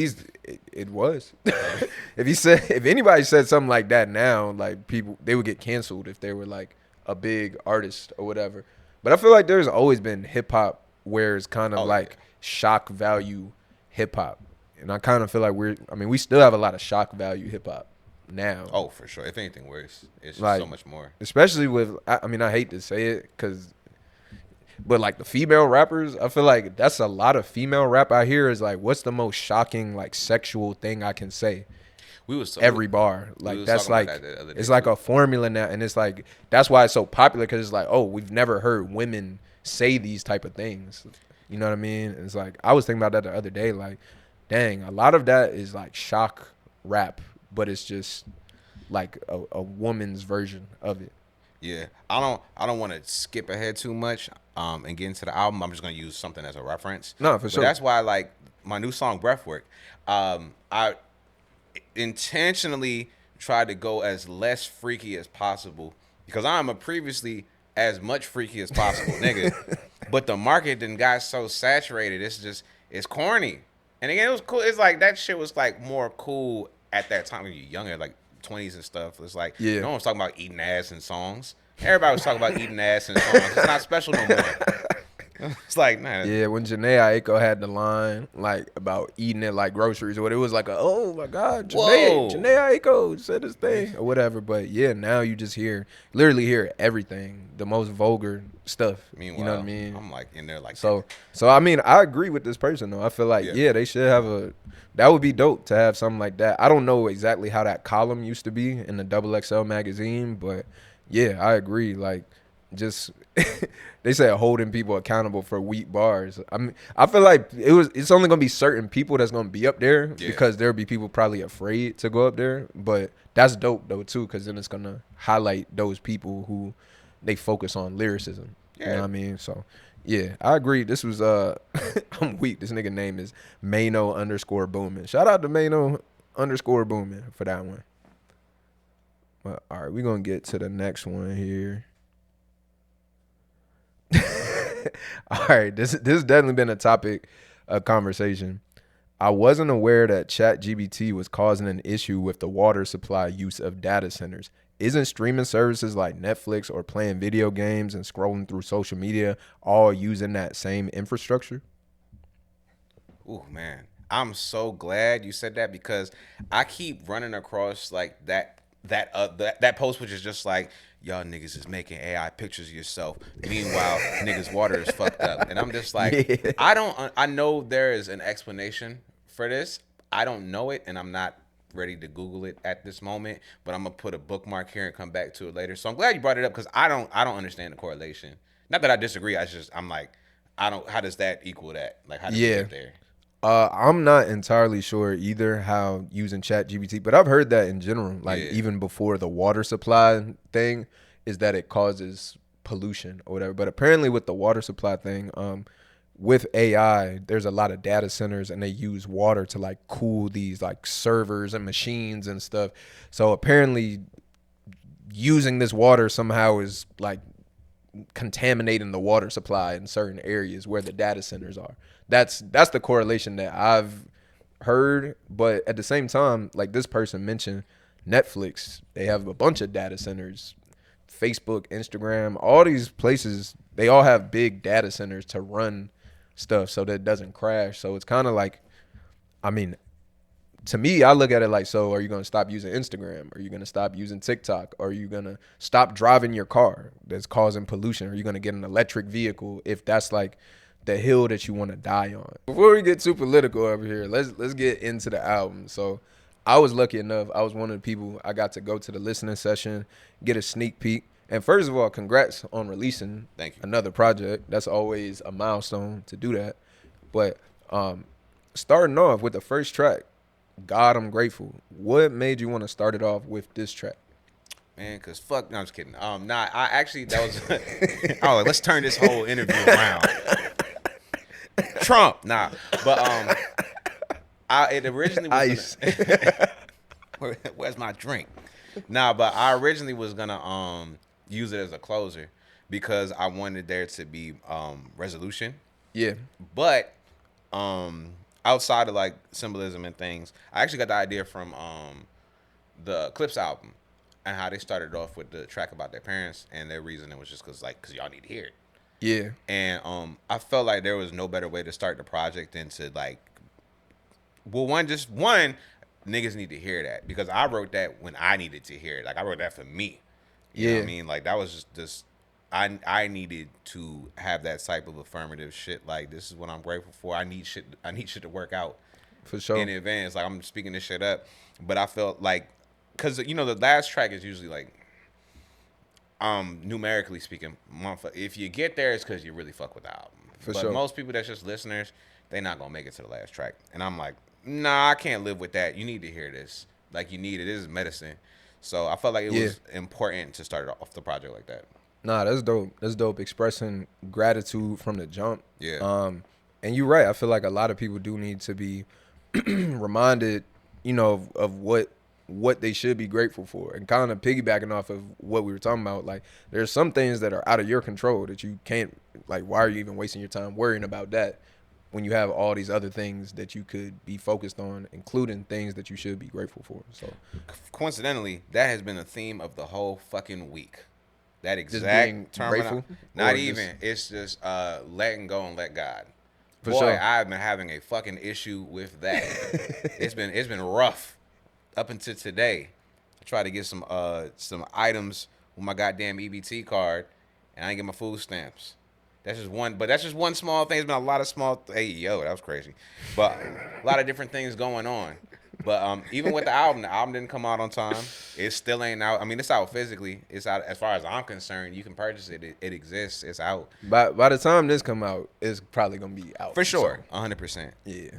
it was. if anybody said something like that now, like people, they would get canceled if they were like a big artist or whatever. But I feel like there's always been hip hop where it's kind of like shock value hip hop, and I kind of feel like we still have a lot of shock value hip hop now. Oh, for sure. If anything worse, it's Like, so much more. Especially with, I hate to say it, but like the female rappers, I feel like that's a lot of female rap I hear is like, what's the most shocking like sexual thing I can say? Every bar, like that's like it's like a formula now, and it's like that's why it's so popular, because it's like, oh, we've never heard women say these type of things. You know what I mean? And it's like I was thinking about that the other day, like, dang, a lot of that is like shock rap, but it's just like a woman's version of it. Yeah, I don't want to skip ahead too much and get into the album. I'm just gonna use something as a reference. No, for sure. That's why I like my new song Breathwork. I intentionally tried to go as less freaky as possible because I'm a previously as much freaky as possible, nigga. But the market then got so saturated. It's corny. And again, it was cool. It's like that shit was like more cool at that time when you're younger, like 20s and stuff. It's like, yeah, no one was talking about eating ass in songs. Everybody was talking about eating ass in songs. It's not special no more. It's like, nah. Yeah, when Janae Aiko had the line like about eating it like groceries or what, it was like, oh my God, Janae Aiko said this thing or whatever. But yeah, now you just literally hear everything, the most vulgar stuff. Meanwhile, you know what I mean? I'm like in there like so I mean, I agree with this person though. I feel like yeah, they should have that would be dope to have something like that. I don't know exactly how that column used to be in the XXL magazine, but yeah, I agree. Like, just they said holding people accountable for weak bars. I mean, I feel like it's only gonna be certain people that's gonna be up there because there'll be people probably afraid to go up there. But that's dope though too, because then it's gonna highlight those people who they focus on lyricism. You know what I mean? So yeah, I agree. This was I'm weak. This nigga name is Mano_Boomin. Shout out to Mano_Boomin for that one. But all right, we're gonna get to the next one here. All right, this has definitely been a topic of conversation. I wasn't aware that ChatGPT was causing an issue with the water supply use of data centers. Isn't streaming services like Netflix or playing video games and scrolling through social media all using that same infrastructure? Ooh, man, I'm so glad you said that because I keep running across like that post, which is just like, y'all niggas is making AI pictures of yourself. Meanwhile, niggas' water is fucked up. And I'm just like, I know there is an explanation for this. I don't know it, and I'm not ready to Google it at this moment, but I'm gonna put a bookmark here and come back to it later. So I'm glad you brought it up because I don't understand the correlation. Not that I disagree. I'm like, how does that equal that? Like, how does it get there? I'm not entirely sure either how using ChatGPT, but I've heard that in general, like even before the water supply thing, is that it causes pollution or whatever. But apparently with the water supply thing, with AI, there's a lot of data centers and they use water to like cool these like servers and machines and stuff. So apparently using this water somehow is like contaminating the water supply in certain areas where the data centers are. That's the correlation that I've heard. But at the same time, like this person mentioned, Netflix, they have a bunch of data centers. Facebook, Instagram, all these places, they all have big data centers to run stuff so that it doesn't crash. So it's kind of like, I mean, to me, I look at it like, so are you going to stop using Instagram? Are you going to stop using TikTok? Are you going to stop driving your car that's causing pollution? Are you going to get an electric vehicle if that's like the hill that you want to die on? Before we get too political over here, let's get into the album. So I was lucky enough. I was one of the people I got to go to the listening session, get a sneak peek. And first of all, congrats on releasing another project. That's always a milestone to do that. But starting off with the first track, God, I'm Grateful. What made you want to start it off with this track? Man, cause fuck, no, I'm just kidding. I actually, that was, oh, let's turn this whole interview around. Trump. Nah, but it originally was Ice. where's my drink? Nah, but I originally was gonna use it as a closer because I wanted there to be resolution. Yeah. But outside of like symbolism and things, I actually got the idea from the Clips album and how they started off with the track about their parents, and their reason it was just because y'all need to hear it. Yeah. And I felt like there was no better way to start the project than to like, well, one niggas need to hear that because I wrote that when I needed to hear it. Like I wrote that for me. You know what I mean? Like that was just I needed to have that type of affirmative shit. Like this is what I'm grateful for. I need shit to work out For sure. in advance. Like I'm speaking this shit up, but I felt like because the last track is usually like numerically speaking, if you get there, it's because you really fuck with the album. But sure. most people that's just listeners, they not gonna make it to the last track. And I'm like, nah, I can't live with that. You need to hear this. Like you need it. This is medicine. So I felt like it was important to start off the project like that. Nah, that's dope. That's dope. Expressing gratitude from the jump. Yeah. And you're right. I feel like a lot of people do need to be reminded, of what they should be grateful for, and kind of piggybacking off of what we were talking about. Like, there's some things that are out of your control that you can't. Like, why are you even wasting your time worrying about that when you have all these other things that you could be focused on, including things that you should be grateful for? So, coincidentally, that has been a theme of the whole fucking week. That being exact term. grateful, Not even. It's just letting go and let God. For Boy, sure. I've been having a fucking issue with that. It's been rough up until today. I tried to get some items with my goddamn EBT card, and I didn't get my food stamps. That's just one small thing. There's been a lot of small. Hey, yo, that was crazy. But a lot of different things going on. But even with the album didn't come out on time. It still ain't out. I mean, it's out physically. It's out as far as I'm concerned. You can purchase it. It exists. It's out. by the time this come out, it's probably gonna be out For sure. 100%. Yeah.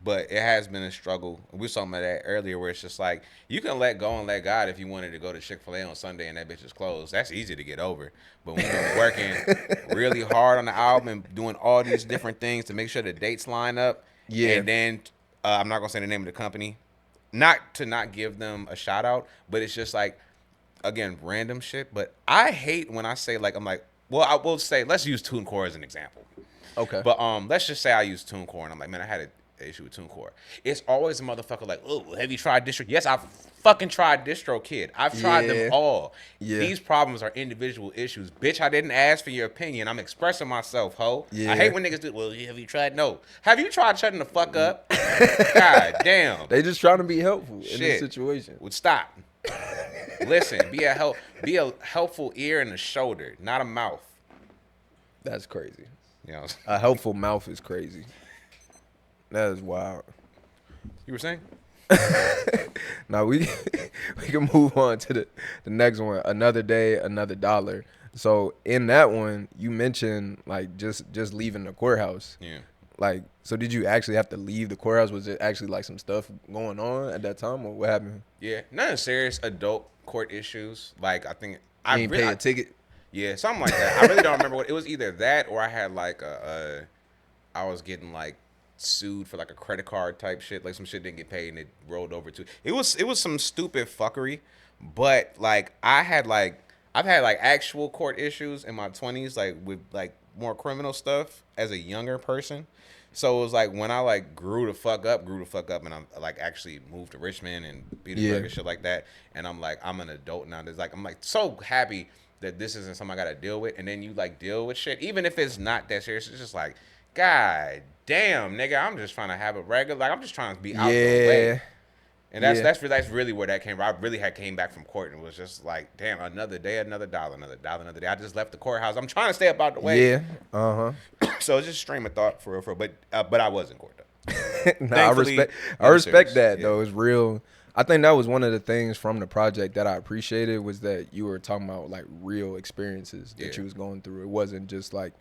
But it has been a struggle. We were talking about that earlier, where it's just like you can let go and let God if you wanted to go to Chick-fil-A on Sunday and that bitch is closed. That's easy to get over. But when you're working really hard on the album and doing all these different things to make sure the dates line up, and then I'm not gonna say the name of the company, not to not give them a shout out, but it's just like, again, random shit. But I hate when I say like, I'm like, well, I will say, let's use TuneCore as an example. Okay. But let's just say I use TuneCore and I'm like, man, I had an issue with TuneCore. It's always a motherfucker like, oh, have you tried Distro? Yes, I've fucking tried DistroKid. I've tried them all. Yeah. These problems are individual issues. Bitch, I didn't ask for your opinion. I'm expressing myself, ho. Yeah. I hate when niggas do, well, have you tried? No. Have you tried shutting the fuck up? God damn. They just trying to be helpful in this Shit. situation. Would stop. Listen, be a helpful ear and a shoulder, not a mouth. That's crazy. You know. A helpful mouth is crazy. That is wild. You were saying? Now we can move on to the next one. Another day, another dollar. So in that one, you mentioned like just leaving the courthouse. Yeah. Like, so did you actually have to leave the courthouse? Was it actually like some stuff going on at that time, or what happened? Yeah, nothing serious adult court issues. Like I think You I ain't really, pay a ticket. yeah, something like that. I really don't remember what it was. Either that or I had like I was getting like sued for like a credit card type shit. Like some shit didn't get paid and it rolled over to it was some stupid fuckery. But like I've had like actual court issues in my 20s, like with like more criminal stuff as a younger person. So it was like when I like grew the fuck up, and I'm like actually moved to Richmond and Petersburg and shit like that. And I'm like, I'm an adult now. There's like, I'm like so happy that this isn't something I got to deal with. And then you like deal with shit, even if it's not that serious. It's just like, God damn, nigga, I'm just trying to have a regular, like I'm just trying to be out the way. And that's really where that came from. I really had came back from court and was just like, damn, another day, another dollar, another day. I just left the courthouse. I'm trying to stay up out the way. Yeah. So it's just a stream of thought for real. But I was in court though. Nah, I respect that though. It's real. I think that was one of the things from the project that I appreciated was that you were talking about like real experiences that you was going through. It wasn't just like,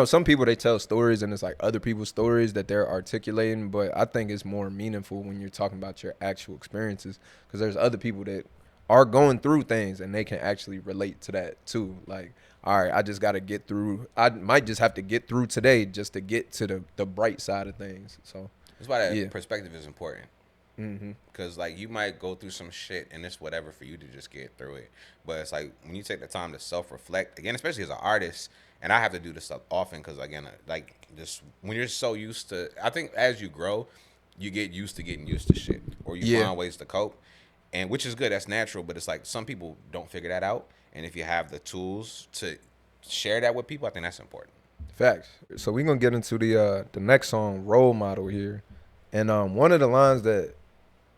some people, they tell stories and it's like other people's stories that they're articulating, but I think it's more meaningful when you're talking about your actual experiences because there's other people that are going through things and they can actually relate to that too. Like, all right, I just got to get through. I might just have to get through today just to get to the bright side of things. So That's why that yeah. perspective is important. Because like you might go through some shit and it's whatever for you to just get through it. But it's like when you take the time to self reflect again, especially as an artist, and I have to do this stuff often because again, like just when you're so used to, I think as you grow, you get used to getting used to shit, or you Yeah. find ways to cope, and which is good. That's natural. But it's like some people don't figure that out, and if you have the tools to share that with people, I think that's important. Facts. So we're gonna get into the next song, Role Model here. And one of the lines that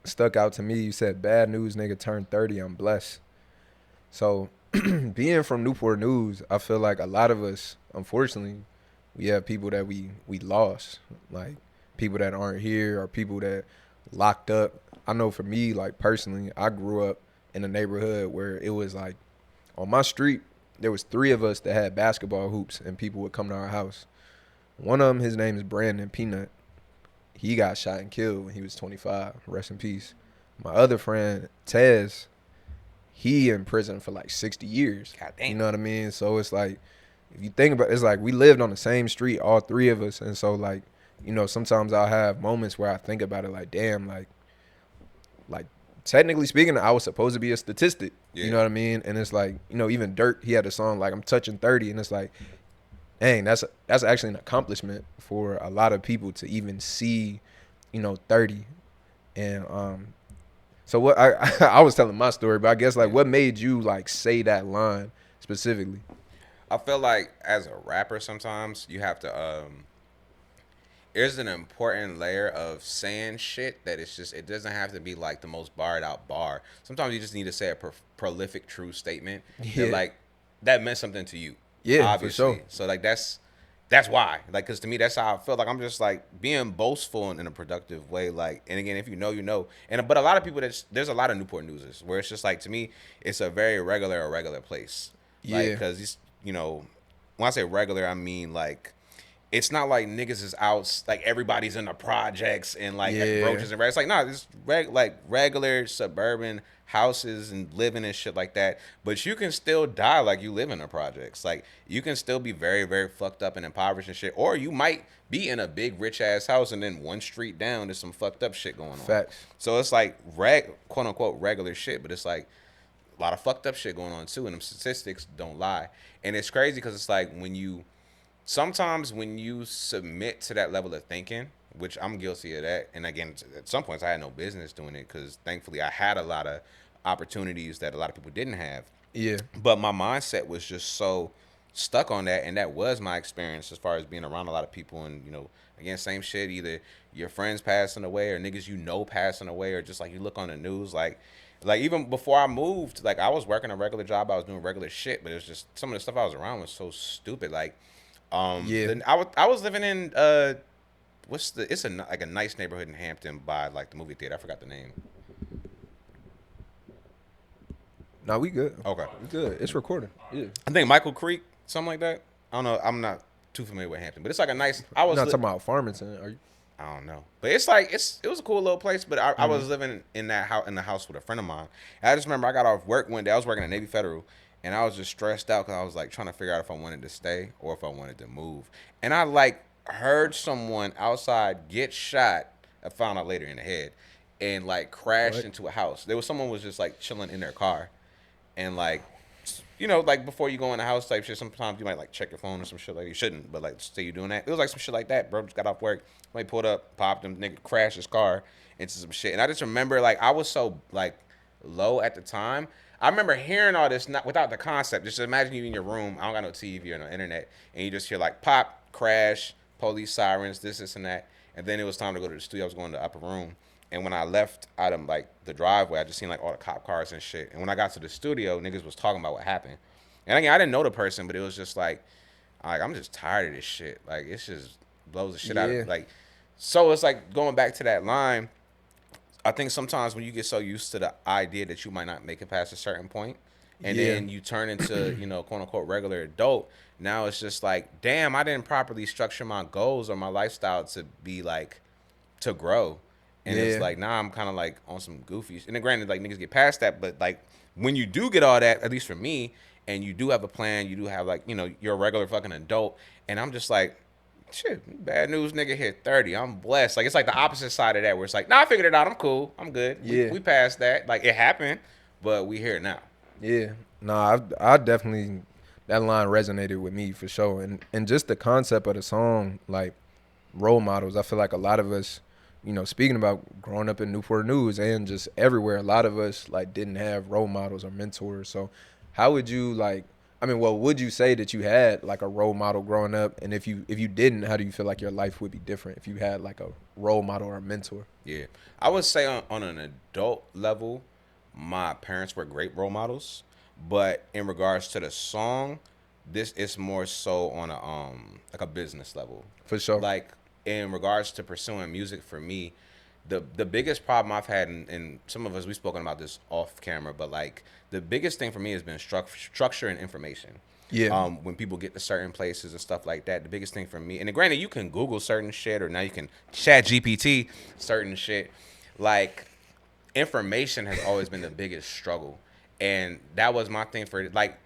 stuck out to me, you said, "Bad news, nigga turned 30, I'm blessed." So being from Newport News, I feel like a lot of us, unfortunately, we have people that we lost. Like people that aren't here or people that locked up. I know for me, like personally, I grew up in a neighborhood where it was like on my street, there was 3 of us that had basketball hoops and people would come to our house. One of them, his name is Brandon Peanut. He got shot and killed when he was 25. Rest in peace. My other friend, Tez, he in prison for like 60 years. God damn. You know what I mean? So it's like, if you think about it, it's like we lived on the same street, all 3 of us. And so like, you know, sometimes I'll have moments where I think about it like, damn, like technically speaking, I was supposed to be a statistic. Yeah. You know what I mean? And it's like, you know, even Dirk, he had a song like I'm touching 30, and it's like, dang, that's actually an accomplishment for a lot of people to even see, you know, 30. And so what I was telling my story, but I guess like what made you like say that line specifically? I feel like as a rapper, sometimes you have to. There's an important layer of saying shit that it's just it doesn't have to be like the most barred out bar. Sometimes you just need to say a prolific, true statement Yeah. that like that meant something to you. Yeah, obviously. for sure. So like that's why. Like, cause to me that's how I feel. Like I'm just like being boastful in a productive way. Like, and again, if you know, you know. And but a lot of people there's a lot of Newport Newsers where it's just like to me it's a very regular place. Like, Yeah. cause these you know when I say regular I mean like. It's not like niggas is out, like everybody's in the projects and like Yeah. roaches and rats. Like, nah, it's like regular suburban houses and living and shit like that. But you can still die like you live in the projects. Like, you can still be very, very fucked up and impoverished and shit. Or you might be in a big rich ass house and then one street down there's some fucked up shit going on. Facts. So it's like quote unquote regular shit, but it's like a lot of fucked up shit going on too. And them statistics don't lie. And it's crazy because it's like sometimes when you submit to that level of thinking, which I'm guilty of that, and again, at some points I had no business doing it because thankfully I had a lot of opportunities that a lot of people didn't have. Yeah. But my mindset was just so stuck on that, and that was my experience as far as being around a lot of people, and again, same shit. Either your friends passing away, or niggas passing away, or just like you look on the news, like even before I moved, like I was working a regular job, I was doing regular shit, but it was just some of the stuff I was around was so stupid, like. Yeah. Then I was living in it's a nice neighborhood in Hampton by like the movie theater. I forgot the name. No, we good. Okay. We good. It's recording. Yeah. I think Michael Creek, something like that. I don't know. I'm not too familiar with Hampton, but it's like a nice. I was You're not talking about Farmington, are you? I don't know, but it's like it was a cool little place. But I was living in that house in the house with a friend of mine. And I just remember I got off work one day. I was working at Navy Federal. And I was just stressed out because I was like trying to figure out if I wanted to stay or if I wanted to move. And I like heard someone outside get shot. I found out later in the head, and like crashed into a house. There was someone was just like chilling in their car, and like like before you go in the house type shit. Sometimes you might like check your phone or some shit like you shouldn't, but like say you're doing that. It was like some shit like that. Bro just got off work, somebody pulled up, popped him, nigga crashed his car into some shit. And I just remember like I was so like low at the time. I remember hearing all this not without the concept. Just imagine you in your room. I don't got no TV or no internet, and you just hear like pop, crash, police sirens, this, and that. And then it was time to go to the studio. I was going to the upper room, and when I left out of like the driveway, I just seen like all the cop cars and shit. And when I got to the studio, niggas was talking about what happened. And again, I didn't know the person, but it was just like I'm just tired of this shit. Like it's just blows the shit out of like. So it's like going back to that line. I think sometimes when you get so used to the idea that you might not make it past a certain point, and then you turn into, quote unquote regular adult, now it's just like, damn, I didn't properly structure my goals or my lifestyle to be like, to grow. And it's like, now I'm kind of like on some goofy. And then granted, like niggas get past that, but like when you do get all that, at least for me, and you do have a plan, you do have like, you know, you're a regular fucking adult, and I'm just like, shit, bad news, nigga hit 30. I'm blessed. Like, it's like the opposite side of that, where it's like, nah, I figured it out. I'm cool. I'm good. Yeah. We passed that. Like, it happened, but we here now. Yeah, nah, I definitely, that line resonated with me for sure, and just the concept of the song, like role models. I feel like a lot of us, you know, speaking about growing up in Newport News and just everywhere, a lot of us like didn't have role models or mentors. So, how would you like? I mean, well, would you say that you had like a role model growing up, and if you didn't, how do you feel like your life would be different if you had like a role model or a mentor? Yeah. I would say on an adult level, my parents were great role models. But in regards to the song, this is more so on a like a business level. For sure. Like in regards to pursuing music for me, the biggest problem I've had, and some of us we've spoken about this off camera, but like the biggest thing for me has been structure and information. Yeah. When people get to certain places and stuff like that, the biggest thing for me, and granted, you can Google certain shit, or now you can Chat GPT certain shit. Like, information has always been the biggest struggle, and that was my thing for like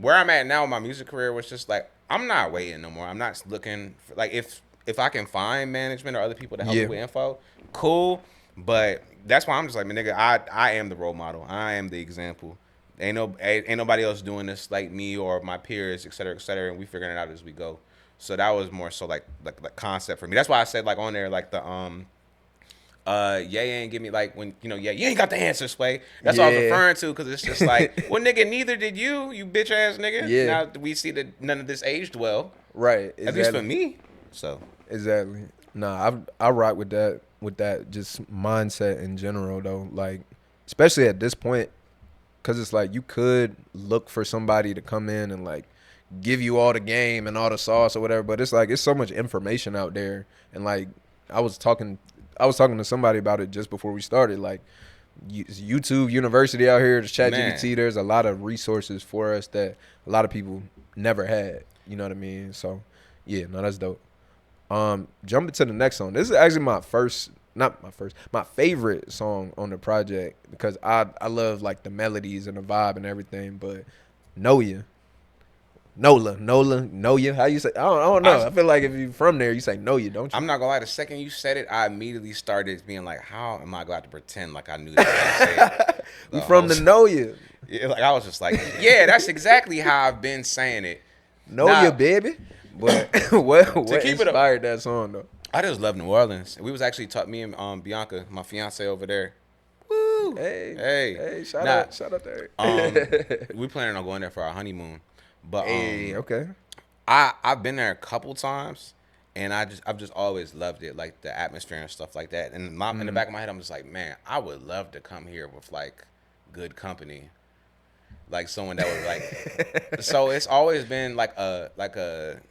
where I'm at now in my music career was just like I'm not waiting no more. I'm not looking for, like if I can find management or other people to help me with info, cool. But that's why I'm just like, man, nigga, I am the role model. I am the example. Ain't nobody else doing this like me or my peers, et cetera, and we figuring it out as we go. So that was more so like the concept for me. That's why I said like on there like the yeah, ain't give me like when you know, yeah, you ain't got the answer, Sway. That's what I was referring to, because it's just like, well, nigga, neither did you bitch ass nigga. Yeah. Now we see that none of this aged well. Right. Exactly. At least for me. So exactly. Nah, I rock with that just mindset in general though. Like, especially at this point, because it's like you could look for somebody to come in and like give you all the game and all the sauce or whatever, but it's like it's so much information out there. And like I was talking to somebody about it just before we started. Like YouTube University out here, there's ChatGPT. There's a lot of resources for us that a lot of people never had. You know what I mean? So yeah, no, that's dope. Jumping to the next song. This is actually my favorite song on the project, because I love like the melodies and the vibe and everything. But Nola. How you say? I don't know. I feel like if you're from there, you say Noya, don't you? I'm not gonna lie. The second you said it, I immediately started being like, "How am I going to pretend like I knew that?" We from the Noya. Yeah, like I was just like, "Yeah, that's exactly how I've been saying it." Noya, baby. But what inspired that song though? I just love New Orleans. We was actually me and Bianca, my fiance over there. Woo! Hey! Shout out there. We planning on going there for our honeymoon. But okay. I've been there a couple times, and I've just always loved it, like the atmosphere and stuff like that. And in the back of my head, I'm just like, man, I would love to come here with like good company, like someone that would like. So it's always been like a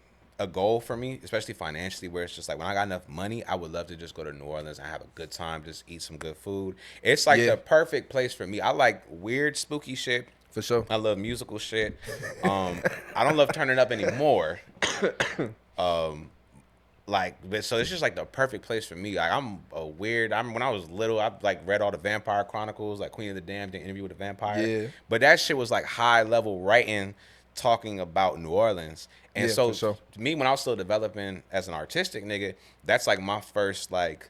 goal for me, especially financially, where it's just like when I got enough money, I would love to just go to New Orleans and have a good time, just eat some good food. It's like the perfect place for me. I like weird, spooky shit. For sure. I love musical shit. I don't love turning up anymore. So it's just like the perfect place for me. Like when I was little, I like read all the Vampire Chronicles, like Queen of the Damned, the Interview with the Vampire. Yeah. But that shit was like high level writing, talking about New Orleans. And to me, when I was still developing as an artistic nigga, that's like my first like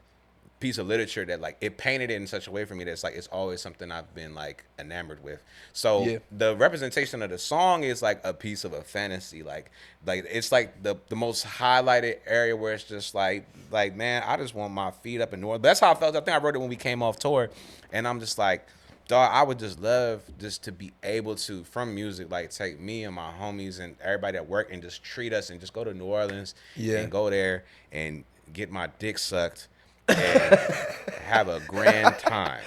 piece of literature that like it painted it in such a way for me that's like it's always something I've been like enamored with. So the representation of the song is like a piece of a fantasy, like it's like the most highlighted area where it's just like man, I just want my feet up in New Orleans. That's how I felt. I think I wrote it when we came off tour, and I'm just like, dog, I would just love just to be able to, from music, like take me and my homies and everybody at work and just treat us and just go to New Orleans and go there and get my dick sucked and have a grand time.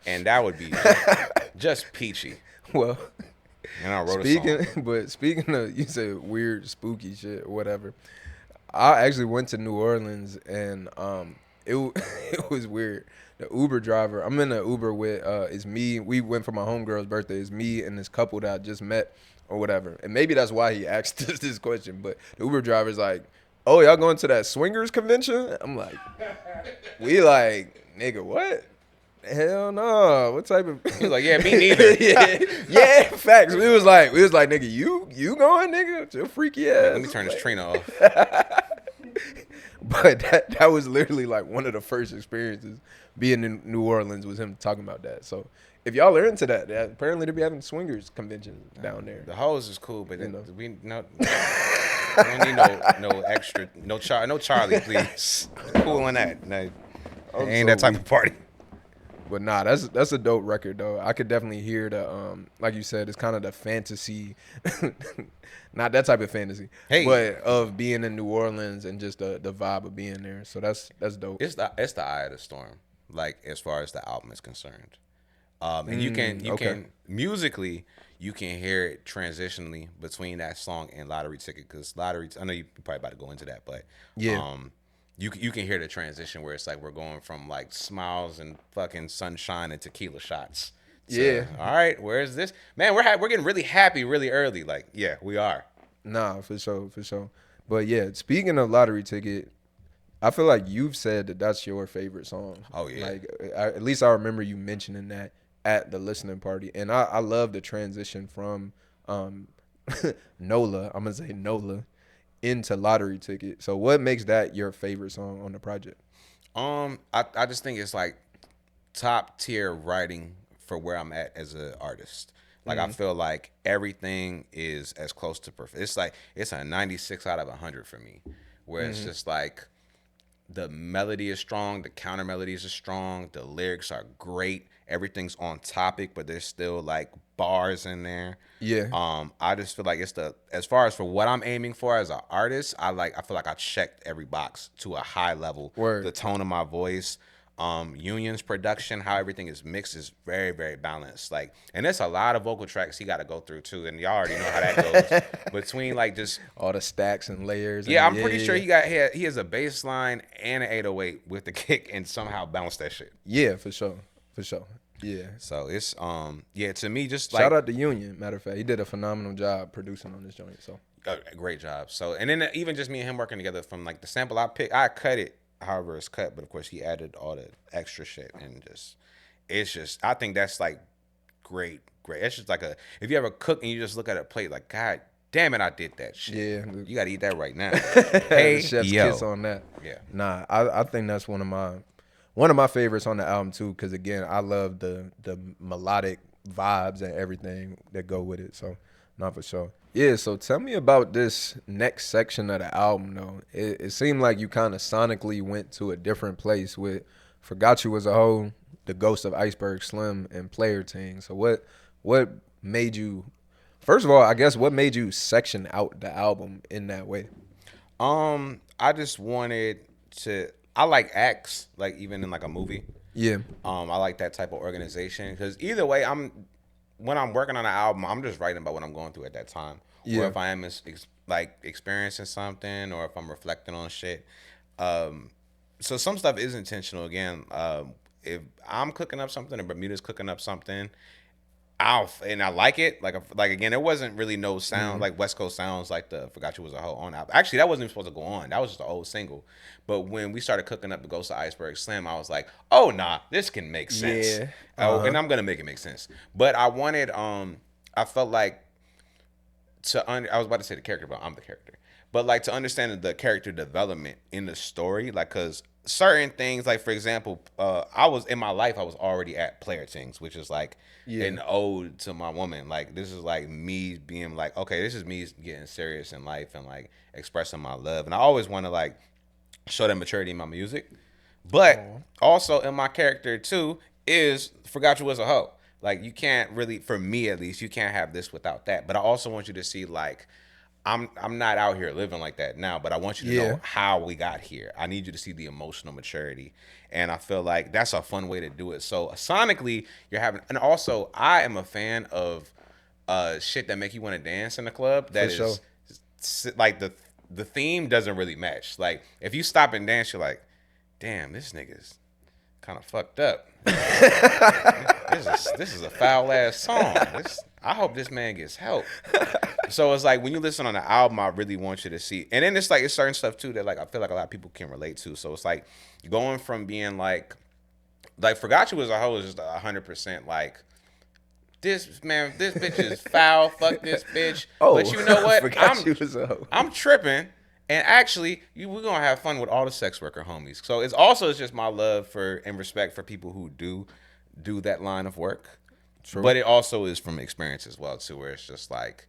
And that would be just peachy. Well, and I wrote a song. But speaking of, you said weird, spooky shit or whatever, I actually went to New Orleans, and it was weird. The Uber driver, I'm in an Uber with, it's me. We went for my homegirl's birthday. It's me and this couple that I just met or whatever. And maybe that's why he asked us this question. But the Uber driver's like, oh, y'all going to that swingers convention? I'm like, we like, nigga, what? Hell no. What type of? He was like, yeah, me neither. yeah, facts. We was like, nigga, you going, nigga? Your freaky ass. Let me turn this Trina off. But that was literally like one of the first experiences being in New Orleans was him talking about that. So if y'all are into that, apparently they be having swingers conventions down there. The hoes is cool, but You know. we don't need no extra, no Charlie, please. Cool on that. No, ain't that type of party. But nah, that's a dope record though. I could definitely hear the like you said, it's kind of the fantasy, not that type of fantasy, but of being in New Orleans and just the vibe of being there. So that's dope. It's the eye of the storm, like as far as the album is concerned. And you can musically you can hear it transitionally between that song and Lottery Ticket, because Lottery, I know you probably about to go into that, but yeah. You can hear the transition where it's like we're going from like smiles and fucking sunshine and tequila shots. Yeah. All right, where's this? Man, we're getting really happy really early. Like, yeah, we are. Nah, for sure. But yeah, speaking of Lottery Ticket, I feel like you've said that that's your favorite song. Oh yeah. Like at least I remember you mentioning that at the listening party, and I love the transition from Nola. I'm gonna say Nola. Into Lottery Ticket. So what makes that your favorite song on the project? I just think it's like top tier writing for where I'm at as an artist. Like I feel like everything is as close to perfect. It's like it's a 96 out of 100 for me, where it's just like the melody is strong, the counter melodies are strong, the lyrics are great, everything's on topic, but there's still like bars in there. Yeah. I just feel like it's as far as for what I'm aiming for as an artist, I feel like I checked every box to a high level. Word. The tone of my voice, Union's production, how everything is mixed is very, very balanced. Like, and there's a lot of vocal tracks he got to go through too, and y'all already know how that goes. Between like just all the stacks and layers. Yeah, and I'm pretty sure he has a bass line and an 808 with the kick, and somehow balanced that shit. Yeah, for sure. Yeah. So it's to me just like shout out to Union. Matter of fact, he did a phenomenal job producing on this joint. So a great job. So and then even just me and him working together from like the sample I cut it however it's cut, but of course he added all the extra shit and it's I think that's like great. It's just like if you ever cook and you just look at a plate like, God damn it, I did that shit. Yeah, you gotta eat that right now. Hey, chef's kiss on that. Yeah. Nah, I think that's one of my favorites on the album too, because again, I love the melodic vibes and everything that go with it. So, not for sure. Yeah, so tell me about this next section of the album though. It seemed like you kind of sonically went to a different place with Forgot You Was a Hoe, The Ghost of Iceberg Slim, and Player Ting. So what made you, first of all, I guess what made you section out the album in that way? I just wanted to, I like acts, like even in like a movie. Yeah. I like that type of organization because either way, when I'm working on an album, I'm just writing about what I'm going through at that time. Yeah. Or if I am like experiencing something, or if I'm reflecting on shit. So some stuff is intentional. Again, if I'm cooking up something or Bermuda's cooking up something, and I like it. Like again, there wasn't really no sound like West Coast sounds like the Forgot You Was a Hoe on album. Actually, that wasn't even supposed to go on. That was just an old single. But when we started cooking up the Ghost of Iceberg Slim, I was like, oh nah, this can make sense. Yeah. And I'm gonna make it make sense. But I wanted, I felt like I was about to say the character, but I'm the character. But like to understand the character development in the story, like because certain things, like for example, I was already at Player Things, which is like an ode to my woman. Like this is like me being like, okay, this is me getting serious in life and like expressing my love. And I always want to like show that maturity in my music. But also in my character too is Forgot You Was a Hoe. Like you can't really, for me at least, you can't have this without that. But I also want you to see like I'm not out here living like that now, but I want you to know how we got here. I need you to see the emotional maturity. And I feel like that's a fun way to do it. So sonically, you're having, and also I am a fan of shit that make you want to dance in the club. That is like the theme doesn't really match. Like if you stop and dance, you're like, damn, this nigga's kind of fucked up. This is a foul ass song. I hope this man gets help. So it's like when you listen on the album, I really want you to see. And then it's like it's certain stuff too that like I feel like a lot of people can relate to. So it's like going from being like like Forgot You Was a Hoe is just 100% like this bitch is foul. Fuck this bitch. Oh, but you know what? Forgot you was a hoe. I'm tripping. And actually, we're gonna have fun with all the sex worker homies. So it's just my love for and respect for people who do that line of work. True. But it also is from experience as well too, where it's just like,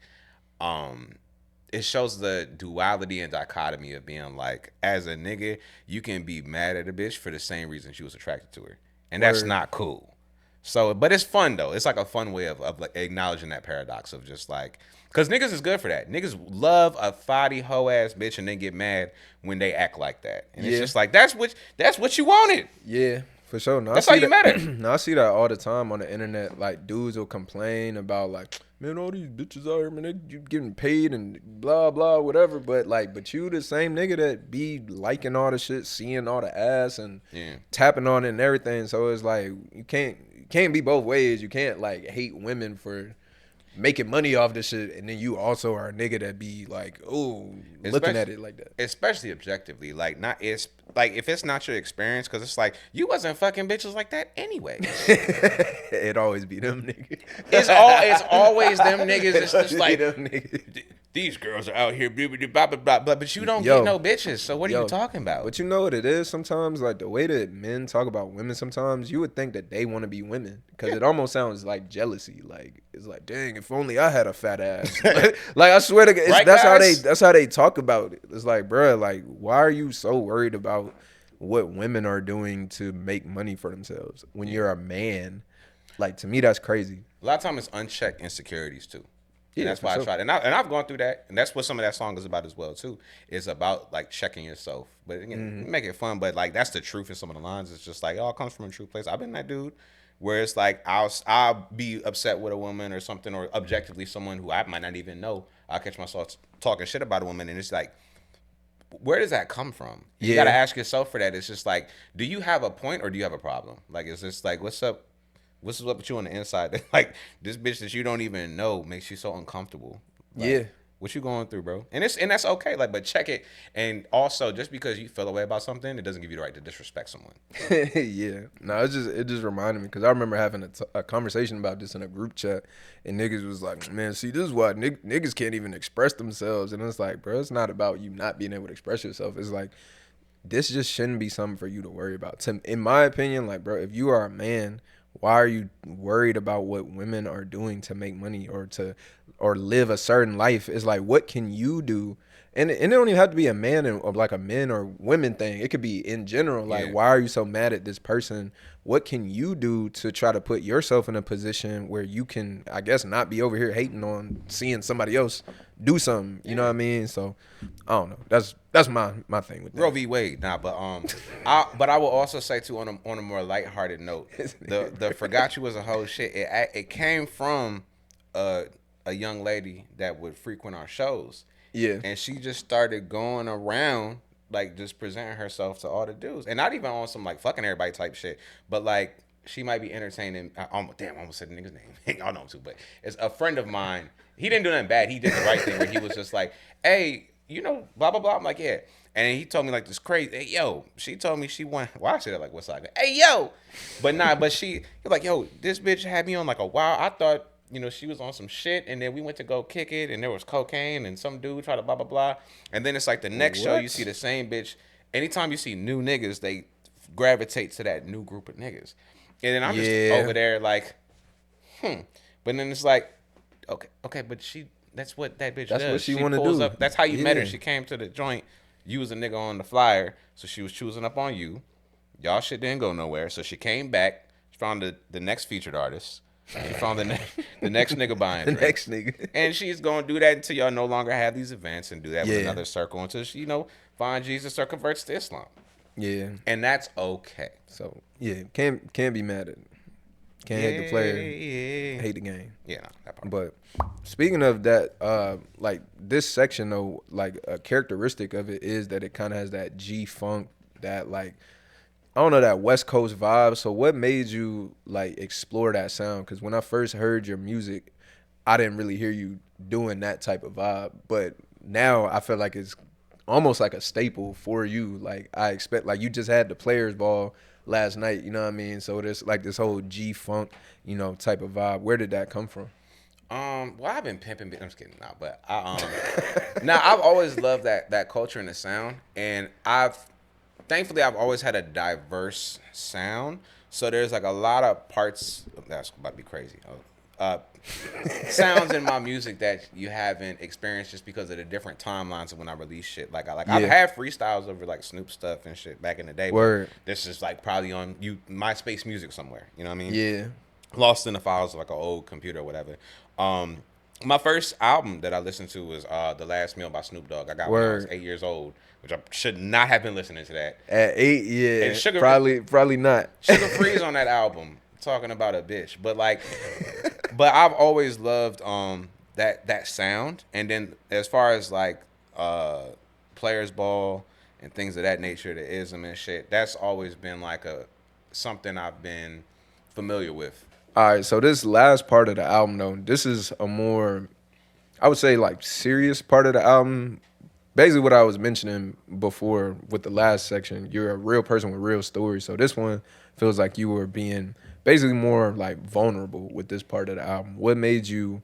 it shows the duality and dichotomy of being like, as a nigga, you can be mad at a bitch for the same reason she was attracted to her, and that's not cool. So, but it's fun though. It's like a fun way of like acknowledging that paradox of just like, cause niggas is good for that. Niggas love a thotty hoe ass bitch and then get mad when they act like that. And it's just like that's what you wanted. Yeah, for sure. No, That's how you met it. No, I see that all the time on the internet. Like dudes will complain about like, man, all these bitches out here, man, you getting paid and blah blah whatever. But you the same nigga that be liking all the shit, seeing all the ass and tapping on it and everything. So it's like you can't be both ways. You can't like hate women for making money off this shit, and then you also are a nigga that be like, oh, looking at it like that. Especially objectively, like not it's like if it's not your experience, because it's like you wasn't fucking bitches like that anyway. It always be them niggas. It's always them niggas. It's just like these girls are out here, blah, blah, blah, blah, but you don't get no bitches. So what are you talking about? But you know what it is sometimes? Like the way that men talk about women sometimes, you would think that they want to be women. Because it almost sounds like jealousy. Like, it's like, dang, if only I had a fat ass. Like, I swear to God, right, that's how they talk about it. It's like, bruh, like, why are you so worried about what women are doing to make money for themselves when you're a man? Like, to me, that's crazy. A lot of times it's unchecked insecurities too. And Yeah, that's why I tried. And I've gone through that. And that's what some of that song is about as well, too. It's about, like, checking yourself. But, again, make it fun. But, like, that's the truth in some of the lines. It's just like, it all comes from a true place. I've been that dude where it's like I'll be upset with a woman or something, or objectively someone who I might not even know. I'll catch myself talking shit about a woman. And it's like, where does that come from? You got to ask yourself for that. It's just like, do you have a point or do you have a problem? Like, it's just like, what's up? What's up with you on the inside? Like, this bitch that you don't even know makes you so uncomfortable. Like, what you going through, bro? And that's okay. Like, but check it. And also, just because you feel a way about something, it doesn't give you the right to disrespect someone. No, it just reminded me because I remember having a conversation about this in a group chat, and niggas was like, man, see, this is why niggas can't even express themselves. And it's like, bro, it's not about you not being able to express yourself. It's like, this just shouldn't be something for you to worry about. In my opinion, like, bro, if you are a man, why are you worried about what women are doing to make money or live a certain life? It's like, what can you do? And it don't even have to be a man or like a men or women thing. It could be in general. Like, why are you so mad at this person? What can you do to try to put yourself in a position where you can, I guess, not be over here hating on seeing somebody else do something? You know what I mean? So I don't know. That's my thing with that. Roe v. Wade, but I will also say too on a more lighthearted note, the Forgot You Was a Hoe shit. It came from a young lady that would frequent our shows. Yeah. And she just started going around, like, just presenting herself to all the dudes. And not even on some, like, fucking everybody type shit. But, like, she might be entertaining. I almost said the nigga's name. I know him too, but it's a friend of mine. He didn't do nothing bad. He did the right thing where he was just like, hey, you know, blah, blah, blah. I'm like, yeah. And he told me, like, this crazy, hey, yo, she told me she won. Why I say that, like, what's up? Hey, yo. But he was like, yo, this bitch had me on, like, a while. I thought, you know, she was on some shit, and then we went to go kick it, and there was cocaine, and some dude tried to blah, blah, blah. And then it's like the next show, you see the same bitch. Anytime you see new niggas, they gravitate to that new group of niggas. And then I'm just over there like, But then it's like, okay, but that's what that bitch does. That's what she want to do. Up, that's how you met her. She came to the joint. You was a nigga on the flyer, so she was choosing up on you. Y'all shit didn't go nowhere, so she came back. She found the next featured artist. She found the next nigga buying the drinks. next nigga. And she's going to do that until y'all no longer have these events and do that with another circle until she, find Jesus or converts to Islam. Yeah. And that's okay. So, can't be mad at it. Can't hate the player, hate the game. Yeah, no, that part. But speaking of that, like this section though, like a characteristic of it is that it kind of has that G-funk, that like, I don't know, that West Coast vibe. So what made you like explore that sound? Because when I first heard your music, I didn't really hear you doing that type of vibe. But now I feel like it's almost like a staple for you. Like I expect, like you just had the Players Ball last night. You know what I mean? So there's like this whole G funk, you know, type of vibe. Where did that come from? Well, I've been pimping. I'm just kidding, nah, but now I've always loved that culture and the sound, and thankfully I've always had a diverse sound. So there's like a lot of parts. That's about to be crazy. Uh, sounds in my music that you haven't experienced just because of the different timelines of when I release shit. I've had freestyles over like Snoop stuff and shit back in the day. Word. But this is like probably on MySpace music somewhere. You know what I mean? Yeah. Lost in the files of like an old computer or whatever. My first album that I listened to was The Last Meal by Snoop Dogg. I got when I was 8 years old, which I should not have been listening to that. At 8, yeah. And Sugar, probably not. Sugar Free's on that album, talking about a bitch. But but I've always loved that sound. And then as far as like Players Ball and things of that nature, the ism and shit, that's always been like something I've been familiar with. All right, so this last part of the album, though, this is a more, I would say, like, serious part of the album. Basically, what I was mentioning before with the last section, you're a real person with real stories. So this one feels like you were being basically more, like, vulnerable with this part of the album. What made you,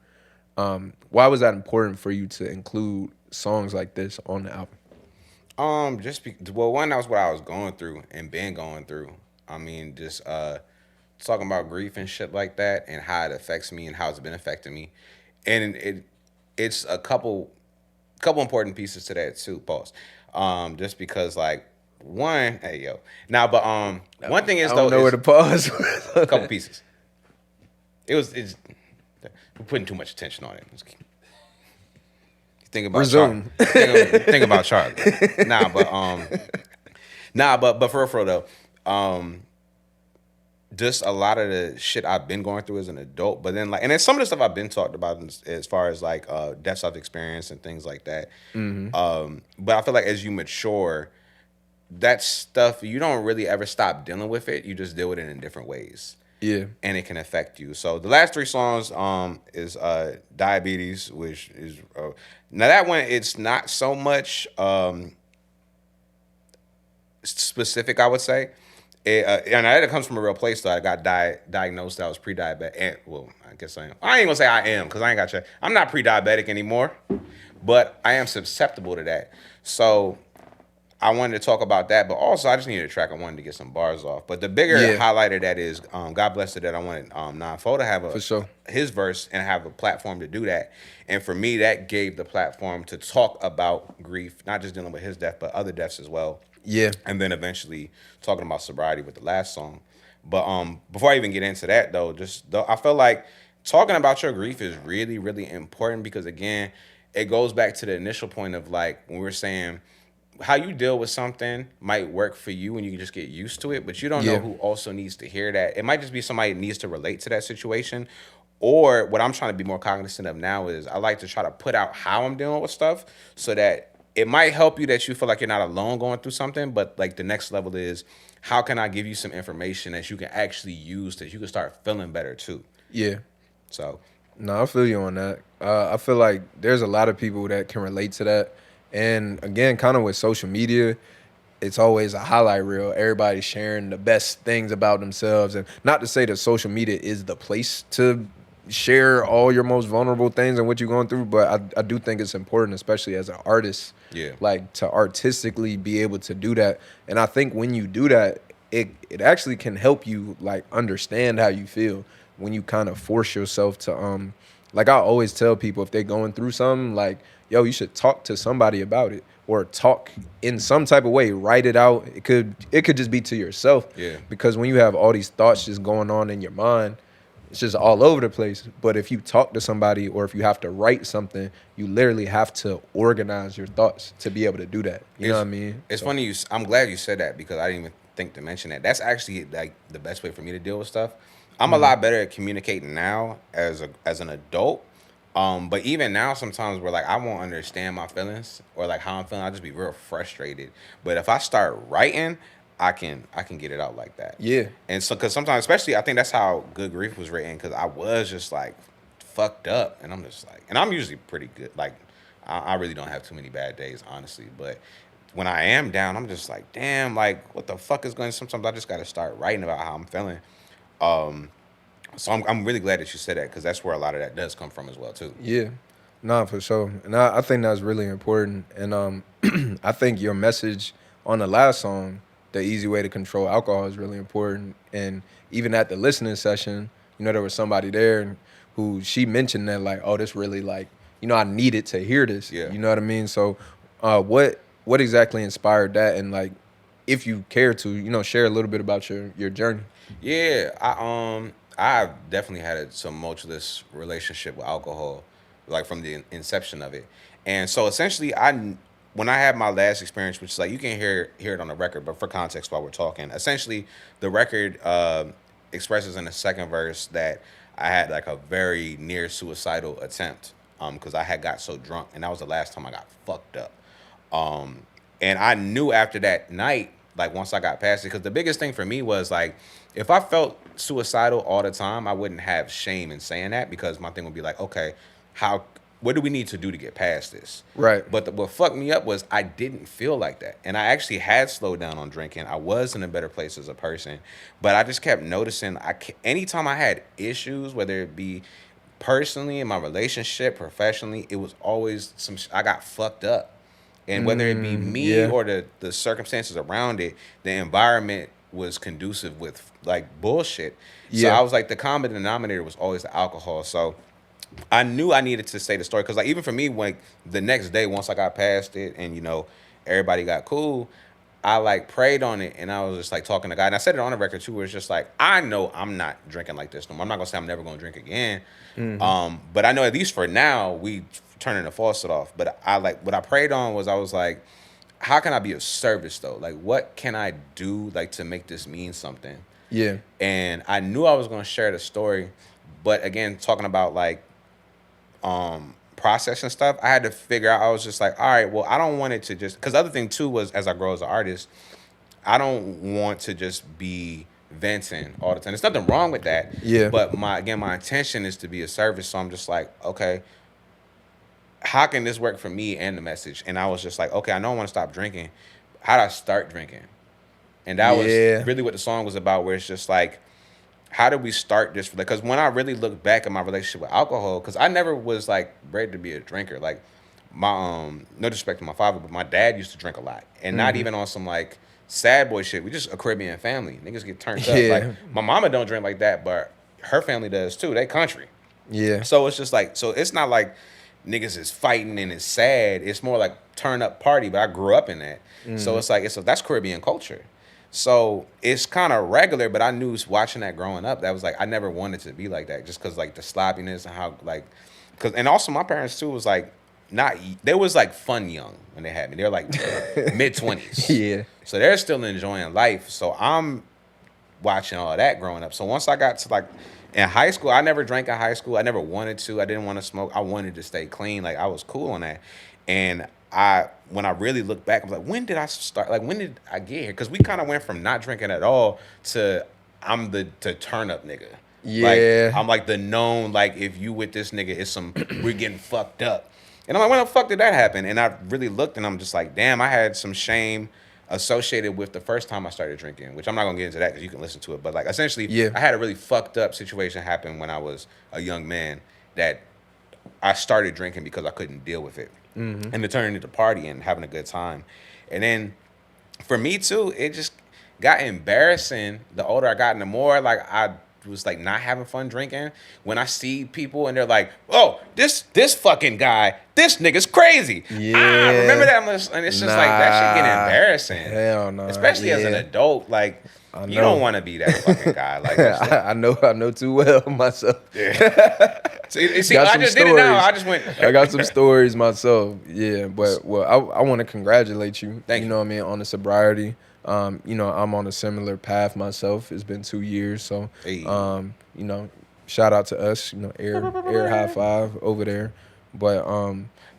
why was that important for you to include songs like this on the album? One, that was what I was going through and been going through. I mean, just talking about grief and shit like that and how it affects me and how it's been affecting me. And it's a couple important pieces to that too, pause. Just because like one, hey yo. Now but one thing is I don't know where to pause. A couple pieces. It's we're putting too much attention on it. Think about Resume. Think about Charlie. But for real though, just a lot of the shit I've been going through as an adult, but then and then some of the stuff I've been talked about as far as like deaths I've experienced and things like that. Mm-hmm. But I feel like as you mature, that stuff you don't really ever stop dealing with it. You just deal with it in different ways. Yeah, and it can affect you. So the last 3 songs is Diabetes, which is now that one it's not so much specific, I would say. And it comes from a real place though. I got diagnosed. I was pre-diabetic. Well, I guess I am. I ain't gonna say I am because I ain't got checked. I'm not pre-diabetic anymore, but I am susceptible to that. So I wanted to talk about that, but also I just needed a track. I wanted to get some bars off. But the bigger highlight of that is God Bless It that I wanted Nonfo to have his verse and have a platform to do that. And for me, that gave the platform to talk about grief, not just dealing with his death, but other deaths as well. Yeah. And then eventually talking about sobriety with the last song. But before I even get into that though, I feel like talking about your grief is really, really important because again, it goes back to the initial point of like when we were saying how you deal with something might work for you and you can just get used to it, but you don't know who also needs to hear that. It might just be somebody that needs to relate to that situation. Or what I'm trying to be more cognizant of now is I like to try to put out how I'm dealing with stuff so that it might help you that you feel like you're not alone going through something, but like the next level is how can I give you some information that you can actually use that you can start feeling better too. Yeah. So. No, I feel you on that. I feel like there's a lot of people that can relate to that. And again, kind of with social media, it's always a highlight reel. Everybody's sharing the best things about themselves. And not to say that social media is the place to share all your most vulnerable things and what you're going through, but I do think it's important, especially as an artist, like to artistically be able to do that. And I think when you do that, it actually can help you like understand how you feel when you kind of force yourself to like I always tell people if they're going through something, like, yo, you should talk to somebody about it or talk in some type of way, write it out. It could just be to yourself. Yeah. Because when you have all these thoughts just going on in your mind, it's just all over the place. But if you talk to somebody or if you have to write something, you literally have to organize your thoughts to be able to do that. You know what I mean? It's funny. I'm glad you said that because I didn't even think to mention that. That's actually like the best way for me to deal with stuff. I'm a lot better at communicating now as an adult. But even now, sometimes where like I won't understand my feelings or like how I'm feeling, I'll just be real frustrated. But if I start writing, I can get it out like that. Yeah. And so, because sometimes, especially, I think that's how Good Grief was written. Because I was just like fucked up, and I'm just like, and I'm usually pretty good. Like, I really don't have too many bad days, honestly. But when I am down, I'm just like, damn, like what the fuck is going? Sometimes I just got to start writing about how I'm feeling. Um, so I'm really glad that you said that because that's where a lot of that does come from as well too. Yeah, nah, for sure. And I think that's really important. And I think your message on the last song, the easy way to control alcohol, is really important. And even at the listening session, you know, there was somebody there who she mentioned that like, oh, this really like, you know, I needed to hear this. Yeah. You know what I mean? So, what exactly inspired that? And like, if you care to, you know, share a little bit about your journey. Yeah, I definitely had a tumultuous relationship with alcohol, like from the inception of it. And so essentially, when I had my last experience, which is like you can hear it on the record, but for context while we're talking, essentially the record expresses in the second verse that I had like a very near suicidal attempt because I had got so drunk, and that was the last time I got fucked up. Um, and I knew after that night, like once I got past it, because the biggest thing for me was like, if I felt suicidal all the time, I wouldn't have shame in saying that because my thing would be like, okay, what do we need to do to get past this? Right. But what fucked me up was I didn't feel like that. And I actually had slowed down on drinking. I was in a better place as a person. But I just kept noticing, anytime I had issues, whether it be personally, in my relationship, professionally, it was always I got fucked up. And whether it be me yeah. or the circumstances around it, the environment was conducive with like bullshit. So Yeah. I was like, the common denominator was always the alcohol. So I knew I needed to say the story because like even for me, like the next day once I got past it and you know everybody got cool, I like prayed on it and I was just like talking to God and I said it on the record too. Where it's just like I know I'm not drinking like this no more. I'm not gonna say I'm never gonna drink again, but I know at least for now we turning the faucet off. But I like what I prayed on was I was like, how can I be of service though? Like what can I do like to make this mean something? Yeah. And I knew I was gonna share the story, but again talking about like process and stuff, I had to figure out, I was just like, all right, well, I don't want it to just, because the other thing too was as I grow as an artist, I don't want to just be venting all the time. There's nothing wrong with that. Yeah. But my intention is to be a service. So I'm just like, okay, how can this work for me and the message? And I was just like, okay, I know I want to stop drinking. How do I start drinking? And that was really what the song was about, where it's just like, how did we start this? Because when I really look back at my relationship with alcohol, because I never was like bred to be a drinker. Like my no disrespect to my father, but my dad used to drink a lot, and not even on some like sad boy shit. We just a Caribbean family. Niggas get turned up. Like my mama don't drink like that, but her family does too. They country. Yeah. So it's just like, so it's not like niggas is fighting and it's sad. It's more like turn up party. But I grew up in that, so it's like that's Caribbean culture. So it's kind of regular, but I knew watching that growing up, that was like, I never wanted to be like that just because like the sloppiness and how like, and also my parents too was like, they was like fun young when they had me. They were like mid-20s. Yeah. So they're still enjoying life. So I'm watching all of that growing up. So once I got to like, in high school, I never drank in high school. I never wanted to. I didn't want to smoke. I wanted to stay clean. Like I was cool on that. And when I really look back, I'm like, when did I start? Like, when did I get here? Because we kind of went from not drinking at all to I'm the turn up nigga. Yeah. Like, I'm like the known, like, if you with this nigga, it's we're getting fucked up. And I'm like, when the fuck did that happen? And I really looked and I'm just like, damn, I had some shame associated with the first time I started drinking, which I'm not going to get into that because you can listen to it. But like, essentially, I had a really fucked up situation happen when I was a young man that I started drinking because I couldn't deal with it. And it turned into partying and having a good time. And then for me too, it just got embarrassing the older I got and the more like I was like not having fun drinking. When I see people and they're like, oh, this fucking guy, this nigga's crazy. Yeah. Remember that? And it's just like that shit getting embarrassing. Hell no. Especially as an adult. Like you don't want to be that fucking guy. Like I know too well myself. Yeah. See, I just did it now. I just went. I got some stories myself. Yeah, but I want to congratulate you. Thank you. You know what I mean, on the sobriety. You know, I'm on a similar path myself. It's been 2 years, so Hey. you know, shout out to us. You know, air high five over there. But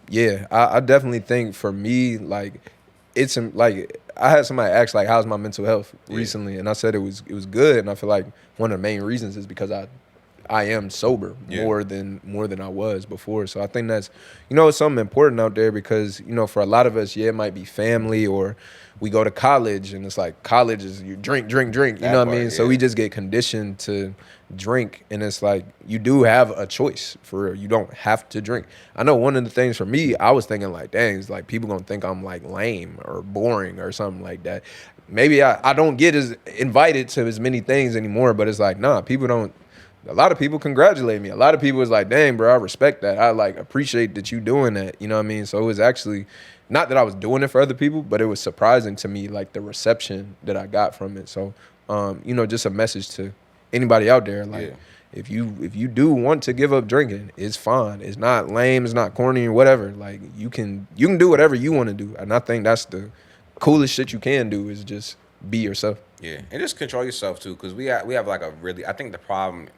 yeah, I definitely think for me, like, it's like I had somebody ask like, how's my mental health recently, and I said it was good, and I feel like one of the main reasons is because I I am sober Yeah. more than I was before. So I think that's, it's something important out there because, for a lot of us, yeah, it might be family or we go to college and it's like college is you drink, drink, drink. You That know what I part, mean? So yeah. we just get conditioned to drink, and it's like you do have a choice for real. You don't have to drink. I know one of the things for me, I was thinking like, dang, it's like people gonna think I'm like lame or boring or something like that. Maybe I don't get as invited to as many things anymore, but it's like, nah, people don't. A lot of people congratulate me. A lot of people is like, dang, bro, I respect that. I like appreciate that you doing that. You know what I mean? So it was actually not that I was doing it for other people, but it was surprising to me, like the reception that I got from it. So, just a message to anybody out there, like, Yeah. if you do want to give up drinking, it's fine. It's not lame. It's not corny or whatever. Like you can do whatever you want to do, and I think that's the coolest shit you can do is just be yourself. Yeah, and just control yourself too, because we have like a really. I think the problem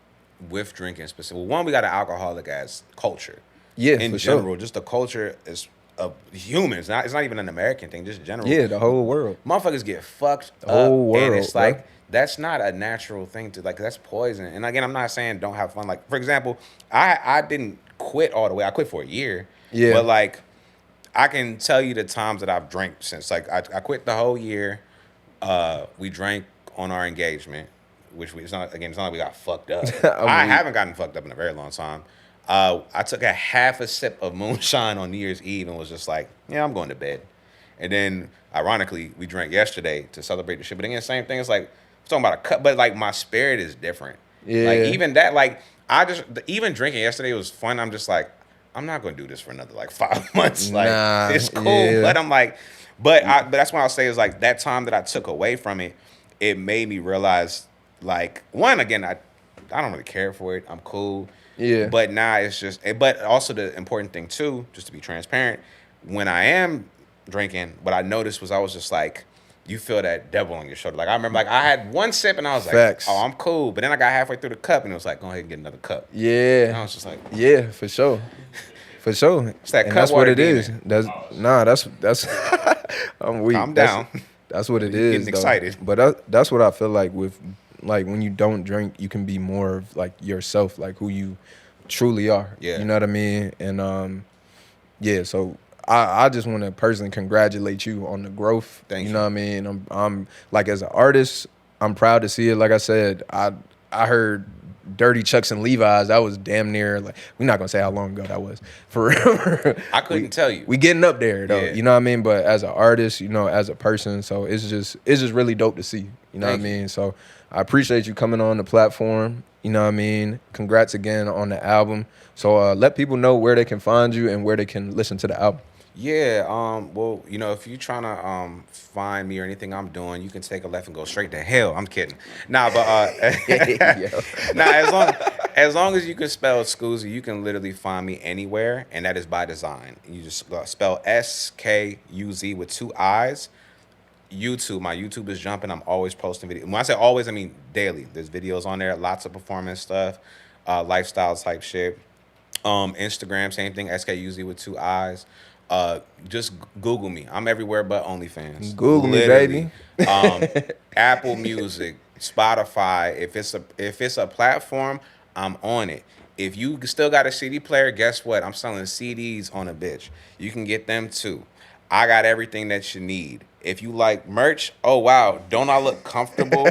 with drinking specifically, one, we got an alcoholic as culture. Yeah, in for general, sure. just the culture is of humans. It's not even an American thing, just general. Yeah, the whole world. Motherfuckers get fucked The whole up, world, and it's like bro. that's not a natural thing to like. That's poison. And again, I'm not saying don't have fun. Like for example, I didn't quit all the way. I quit for a year. Yeah. But like, I can tell you the times that I've drank since. Like I quit the whole year. We drank on our engagement, which it's not like we got fucked up. I weak. haven't gotten fucked up in a very long time. I took a half a sip of moonshine on New Year's Eve and was just like, yeah, I'm going to bed. And then, ironically, we drank yesterday to celebrate the shit. But again, same thing. It's like, we're talking about a cup, but like my spirit is different. Yeah. Like even that, like even drinking yesterday was fun. I'm just like, I'm not going to do this for another like 5 months. Like Nah, it's cool, yeah. but I'm like, but that's what I'll say is like that time that I took away from it, it made me realize like one again I don't really care for it. I'm cool. Yeah. But now it's just, but also the important thing too, just to be transparent, when I am drinking, what I noticed was I was just like, you feel that devil on your shoulder. Like I remember, like I had one sip and I was like, Facts. oh, I'm cool. But then I got halfway through the cup and it was like, go ahead and get another cup. Yeah. And I was just like, Yeah, for sure. For sure. It's that and cut that's what water it is. demon. That's I'm weak. Calm down. That's what it You're is. getting though. excited. But that's what I feel like with like when you don't drink, you can be more of like yourself, like who you truly are. Yeah. You know what I mean? And yeah, so I just want to personally congratulate you on the growth. Thank you you. know what I mean? I'm like as an artist, I'm proud to see it. Like I said, I heard Dirty Chucks and Levi's. That was damn near like we're not gonna say how long ago that was. For real. I couldn't tell you. We getting up there though. Yeah. You know what I mean? But as an artist, as a person, so it's just really dope to see. You know Thank what I you. mean? So I appreciate you coming on the platform. You know what I mean? Congrats again on the album. So let people know where they can find you and where they can listen to the album. Yeah, well, if you're trying to find me or anything I'm doing, you can take a left and go straight to hell. I'm kidding. Nah, but Yo. nah, as long as you can spell Skuzii, you can literally find me anywhere, and that is by design. You just spell Skuz with 2 I's. YouTube, my YouTube is jumping. I'm always posting videos. When I say always, I mean daily. There's videos on there, lots of performance stuff, lifestyle type shit. Instagram, same thing, Skuz with 2 I's. Just Google me. I'm everywhere but OnlyFans. Google me, Literally. baby. Apple Music, Spotify. If it's a platform, I'm on it. If you still got a CD player, guess what? I'm selling CDs on a bitch. You can get them too. I got everything that you need. If you like merch, oh wow, don't I look comfortable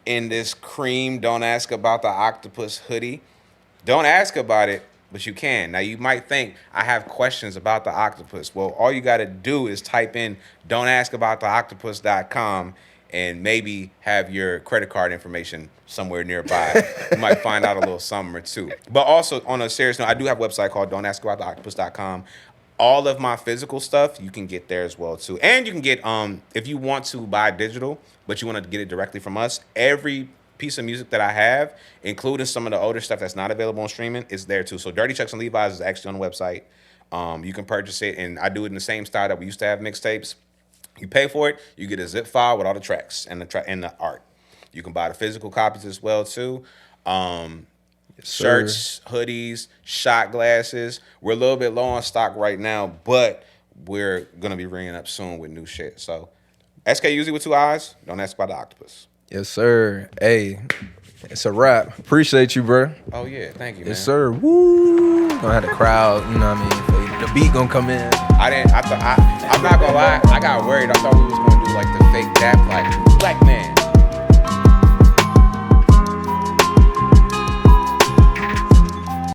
in this cream? Don't ask about the octopus hoodie. Don't ask about it, but you can. Now, you might think, I have questions about the octopus. Well, all you got to do is type in don'taskabouttheoctopus.com and maybe have your credit card information somewhere nearby. You might find out a little something or two. But also, on a serious note, I do have a website called don'taskabouttheoctopus.com. All of my physical stuff, you can get there as well, too. And you can get, if you want to buy digital, but you want to get it directly from us, every piece of music that I have, including some of the older stuff that's not available on streaming, is there too. So Dirty Chucks and Levi's is actually on the website. You can purchase it, and I do it in the same style that we used to have mixtapes. You pay for it, you get a zip file with all the tracks and the art. You can buy the physical copies as well too. Shirts, hoodies, shot glasses. We're a little bit low on stock right now, but we're gonna be bringing up soon with new shit. So SKUZ with 2 I's. Don't ask about the octopus. Yes, sir. Hey, It's a wrap. Appreciate you, bro. Oh yeah, thank you, man. Yes, sir. Woo. Gonna have the crowd, you know what I mean? The beat gonna come in. I'm not gonna lie, I got worried. I thought we was gonna do like the fake dap, like black man.